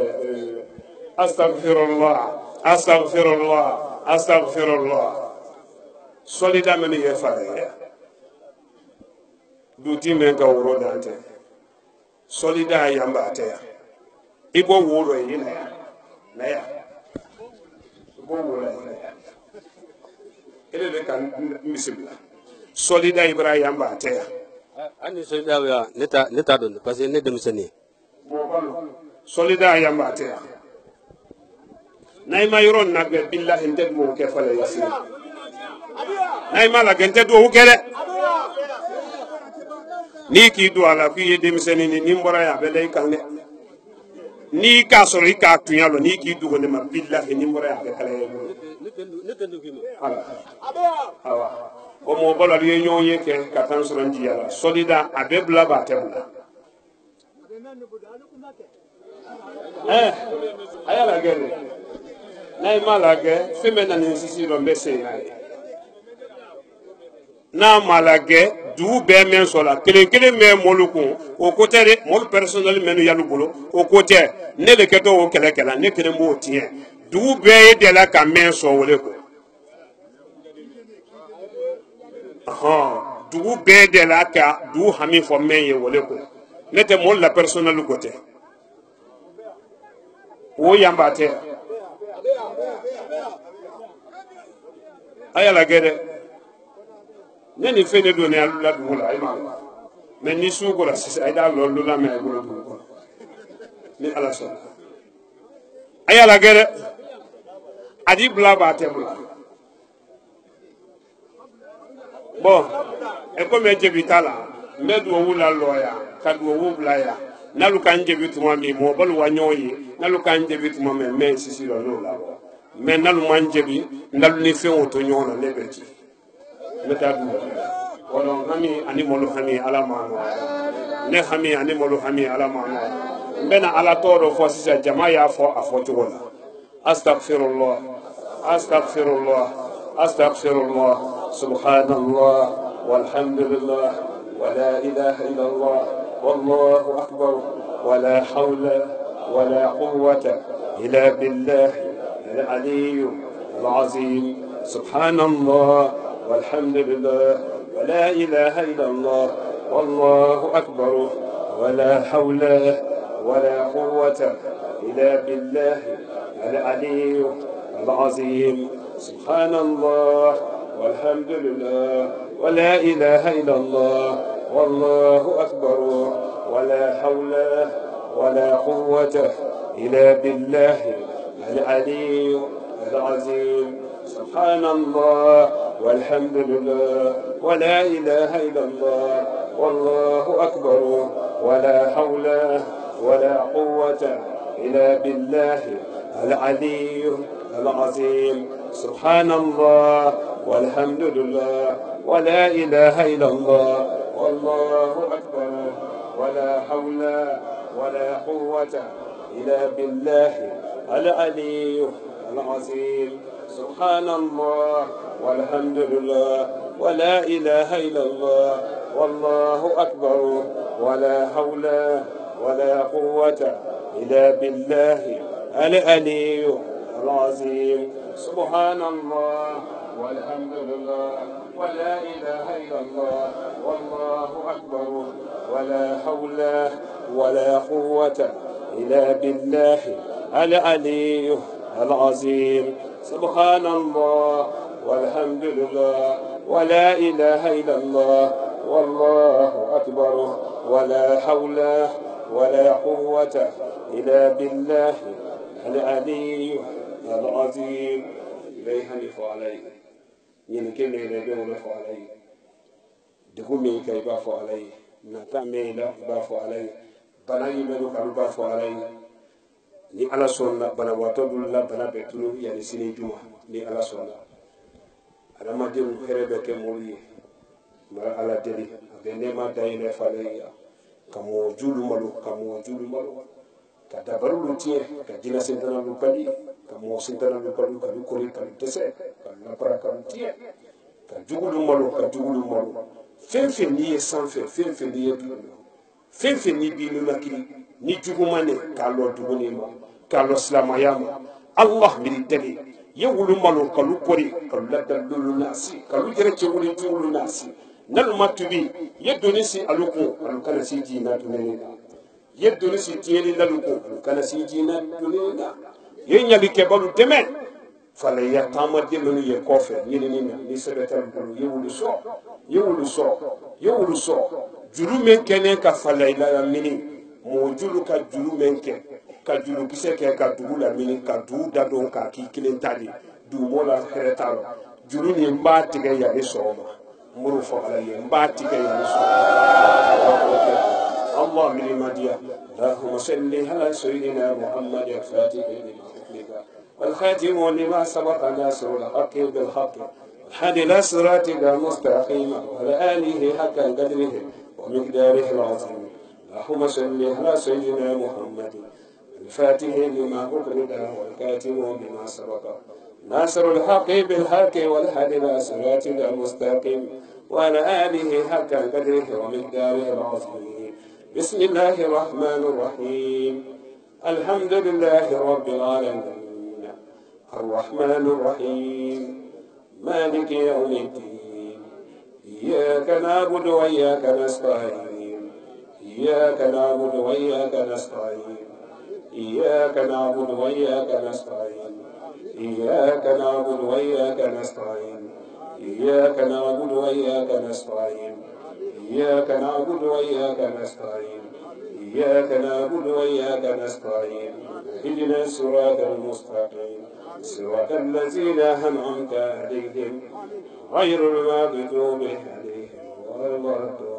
astaghfirullah solida meni ye fare duti men ka woro dante solida yamba te ibo woro yina na ya ibo woro yina ele de kan misibla solida ibrahim yamba te ani solida ya neta don parce que ne demiseni solida yamba te naima yoron nagbe billahi nded mo ke fale yasi naima la gente do kele ni ki do ala ki demiseni ni mbora ya bele kanne ni ka soro ka tunyalo ni ki do ne ma billahi ni mbora ya be kala awa o mo bala ye nyonye ke ka tan soro ndiala solida abebla ba tebla ayala gere nay malage femena ni sisi do mbese na malage du be men sola kele me moluku o côté de mol personnel menu yalu bolo o côté ne le keto o kele ne kele mo tien du be de la ka men so wole ko du be de la ka du hami fo men ye wole ko ne te mol la personnel côté o yamba te ayala gere neni fene do ne alula dula ima men ni su ko la sisa ida lolu la me ko ni ala so ayala gere adi bla ba te bla bon e ko me je vitala me do wula loya ka do wu bla ya nalu kan je bituma mi mo bal wa nyoyi nalu kan je bituma me sisi lo la mais nalu man je bi nalu ni fe o to nyona le beti metadu wala hami ani molu hami ala mano ne hami ani molu hami ala mano mbena ala toro fo sisa jama ya fo afo tugola astaghfirullah subhanallah walhamdulillah wala ilaha illallah wallahu akbar wala hawla wala quwwata illa billah العلي العظيم سبحان الله والحمد لله ولا إله إلا الله والله أكبر ولا حول ولا قوة إلا بالله العلي العظيم سبحان الله والحمد لله ولا إله إلا الله والله أكبر ولا حول ولا قوة إلا بالله العلي العظيم سبحان الله والحمد لله ولا إله إلا الله والله أكبر ولا حول ولا قوة إلا بالله العلي العظيم سبحان الله والحمد لله ولا إله إلا الله والله أكبر ولا حول ولا قوة إلا بالله العلي العظيم سبحان الله والحمد لله ولا إله إلا الله والله أكبر ولا حول ولا قوة إلا بالله العلي العظيم سبحان الله والحمد لله ولا إله إلا الله والله أكبر ولا حول ولا قوة إلا بالله العلي العظيم سبحان الله والحمد لله ولا إله إلا الله والله أكبر ولا حول ولا قوة إلا بالله العلي العظيم إليه نفع عليه يمكن إليه نفع عليه دقومي كي بافو عليه نتامي لا بافو عليه بنا يملو كان بافو عليه ni ala sonna bana wato dulla bana betulu yani sini juma ni ala sonna adama dem herebe ke moli mara ala deli be nema dayne faleya kamo julu malu ka dabaru lutie ka dina sentana lu pali kamo sentana lu pali ka lu kori ka tese ka na para ka tie ka jugulu malu fenfe ni sanfe fenfe ni yedu fenfe ni binu nakili ni jugumane ka lo duguni ma kalo slamayama Allah militari yewulu malo kalu kori kalu ladalulu nasi kalu jerece wuli julu nasi nal matubi yedoni si aluko alukana si jina tunena yedoni si tieni laluko alukana si jina tunena yenyali kebalu deme fala ya tama demenu ye kofe ni sebetal yewulu so juru men kene ka fala ila mini mo julu ka julu men ka julu kise ke ka dugu la mini ka du da don ka ki kilen tali du mola heretalo julu ni mba tige ya isoma muru fo ala ye mba tige ya isoma Allah min madiya Allahumma salli ala sayyidina Muhammad al-Fatih lima والخاتم لما سبق ناصر الحق بالحق الحادي إلى صراطك المستقيم وعلى آله حق قدره ومقداره العظيم اللهم صل على سيدنا محمد الفاتح لما أغلق والكاتب لما سبق ناصر الحق بالحق والهادي إلى صراطك المستقيم وعلى آله حق قدره ومقداره العظيم بسم الله الرحمن الرحيم الحمد لله رب العالمين الرحمن الرحيم مالك يوم الدين إياك نعبد وإياك نستعين إياك نعبد وإياك نستعين إياك نعبد وإياك نستعين إياك نعبد وإياك نستعين إياك نعبد وإياك نستعين إياك نعبد وإياك نستعين إياك نعبد وإياك نستعين اهدنا الصراط المستقيم صراط الذين أنعمت عليهم غير المغضوب عليهم ولا الضالين.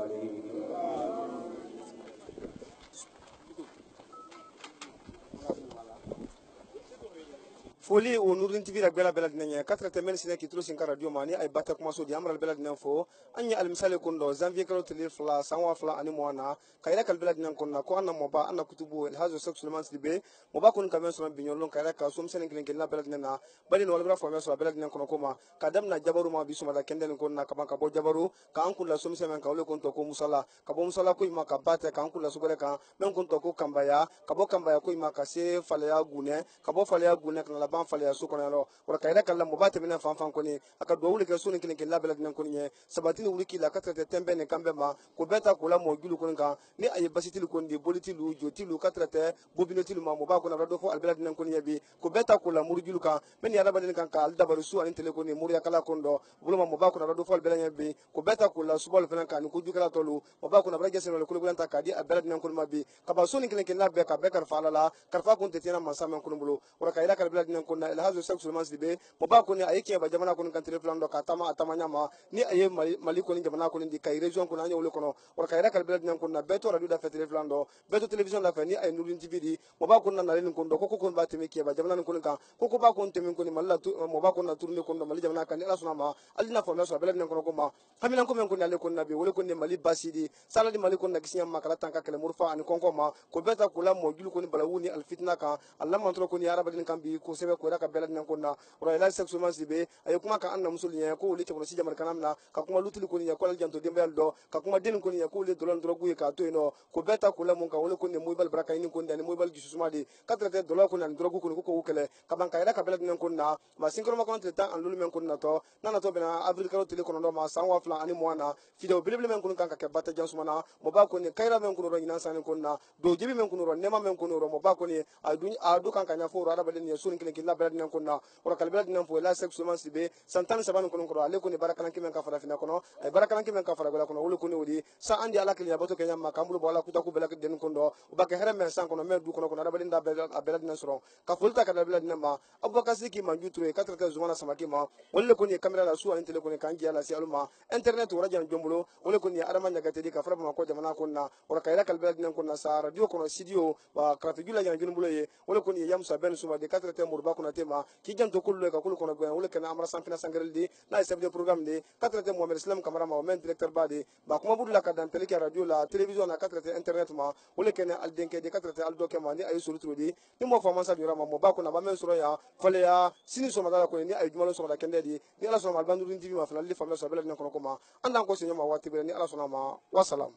foli o nurin tv da bela bela dinanya 4 men sine ki trusin ka radio mani ay batak maso di amral bela dinan fo anya al misale kundo janvier kalo tele fla sanwa fla ani moana kayra kal bela dinan kunna ko anna moba anna kutubu el hazo sexuellement slibe moba kun kamen so binyolon kayra ka som sene kelen kelen bela dinana bali no wala fo so bela dinan kono koma kadam na jabaru ma bisuma da kenden kunna kama ka bo jabaru ka an kulla som sene ka wala kun to ko musala ka bo musala ko ima ka bate ka an kulla so bele ka men kun to ko kambaya ka bo kambaya ko ima ka se fale ya gune ka bo fale ya gune kana ban fale su kono lo wala kayra kala mobate bina fan koni aka do wuli ke sunin kin kin labela dinan koni sabatini wuli kila katra tembe ne kambe ma ko beta ko la mo gulu kon kan ni ay basiti lu kon di boliti lu joti lu katra te bobinoti lu ma mo ba ko na do fo albela dinan koni yabi ko beta ko la murjulu kan men ya rabal kan ka aldabaru su an tele koni mur ya kala kon do bulu ma mo ba ko na do fo albela yabi ko beta ko la subol fena kan ko jukala tolu mo ba ko na braje seno ko bulanta ka di albela dinan koni ma bi ka ba sunin kin kin labbe ka be kar fa la karfa kun te tina masama kon bulu wala kayra kal albela dinan kon el hazo sexuellement slibe mo ba ko ni ayeke ba jamana kon kan telefon do ka tama nyama ni aye mali ko ni jamana ko ni kay region ko na nyawle kono wala kay rakal belad nan ko na beto radio da fa telefon do beto television da fa ni ay nurin tv di mo ba ko na nalen ko do ko ko ba teme ke ba jamana ko kan ko ba ko teme ko ni malla mo ba ko na tourner ko do mali jamana kan ala suna ma alina fo so belad nan ko ma hamina ko men ko nale ko na be wala ko ni mali basidi sala di mali ko na kisinya makala tanka kele murfa an ko ma ko beta ko la mo julu ko ni balawuni al fitna ka allah man tro ko ni araba din kan bi ko sebe ko da ka bela nan kunna ora ila sexu man sibe ay kuma ka anna musul nya ko le ci jamar kanam na ka kuma lutul ko nya ko al janto dembe do ka kuma den ko nya ko le dolon drogu ka to ino ko beta ko la mun ka wala ko ne moybal baraka ni ko ndani moybal gisu suma di 4 dollars ko nan drogu ko ko kele ka ban ka ida ka bela nan kunna ma sinkro ma ko entre temps an lulu men kunna to nana to bena avril karo tele ko no ma sanwa flan ani moana video bilbil men kun kan ka ke bata jansumana mo ba ko ne kayra men kun ro nyina sanin kunna do jibi men kun ro nema men kun ro mo ba ko ne adu kan kan ya fo ro ada balen ne sunin kin la bela nan kunna ora kal bela nan fo la sexuellement sibe santan saban kun ko ale ko ne baraka nan kimen ka fara fina kono ay baraka nan kimen ka fara gola kono wolo ko ne wodi sa andi ala kili ya bato kenya ma kambulo bola kuta ku bela den kondo o ba ke here men san kono men du kono ada balen da bela nan soro ka fulta ka bela nan ma abubakar siki manju ture 4 zumana samaki ma wolo ko ne kamera la su an tele ko ne kan ala si aluma internet wala jan jombulo wala ko ni adama nyaga tedi ka fara ma ko jamana kunna wala kayra kal bela nan kunna sa radio kono studio wa karatu jula jan jombulo ye wala ko ni yamsa ben suma de 4 murba kuna tema ki janto kullu ka kullu kono go wala kana amra sampina sangarel di na chef de programme de 4 Mohamed Islam camera ma men directeur badi ba kuma budu la ka dan tele ka radio la télévision na 4 internet ma wala kana al denke de 4 al do ke ma ni ay suru trudi ni mo fama sa dira ma mo ba kuna ba men suru ya fale ya sini so madala ko ni ay jumalo so da kende di ni ala so mal bandu TV ma fala li famla so bela ni kono ko ma andan ko sinyo ma wati be ni ala so na ma wassalam.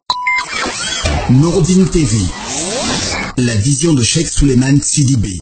Nouroudine TV, la vision de Cheikh Souleymane Sidibé.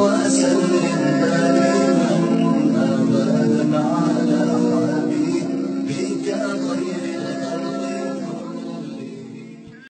وسلم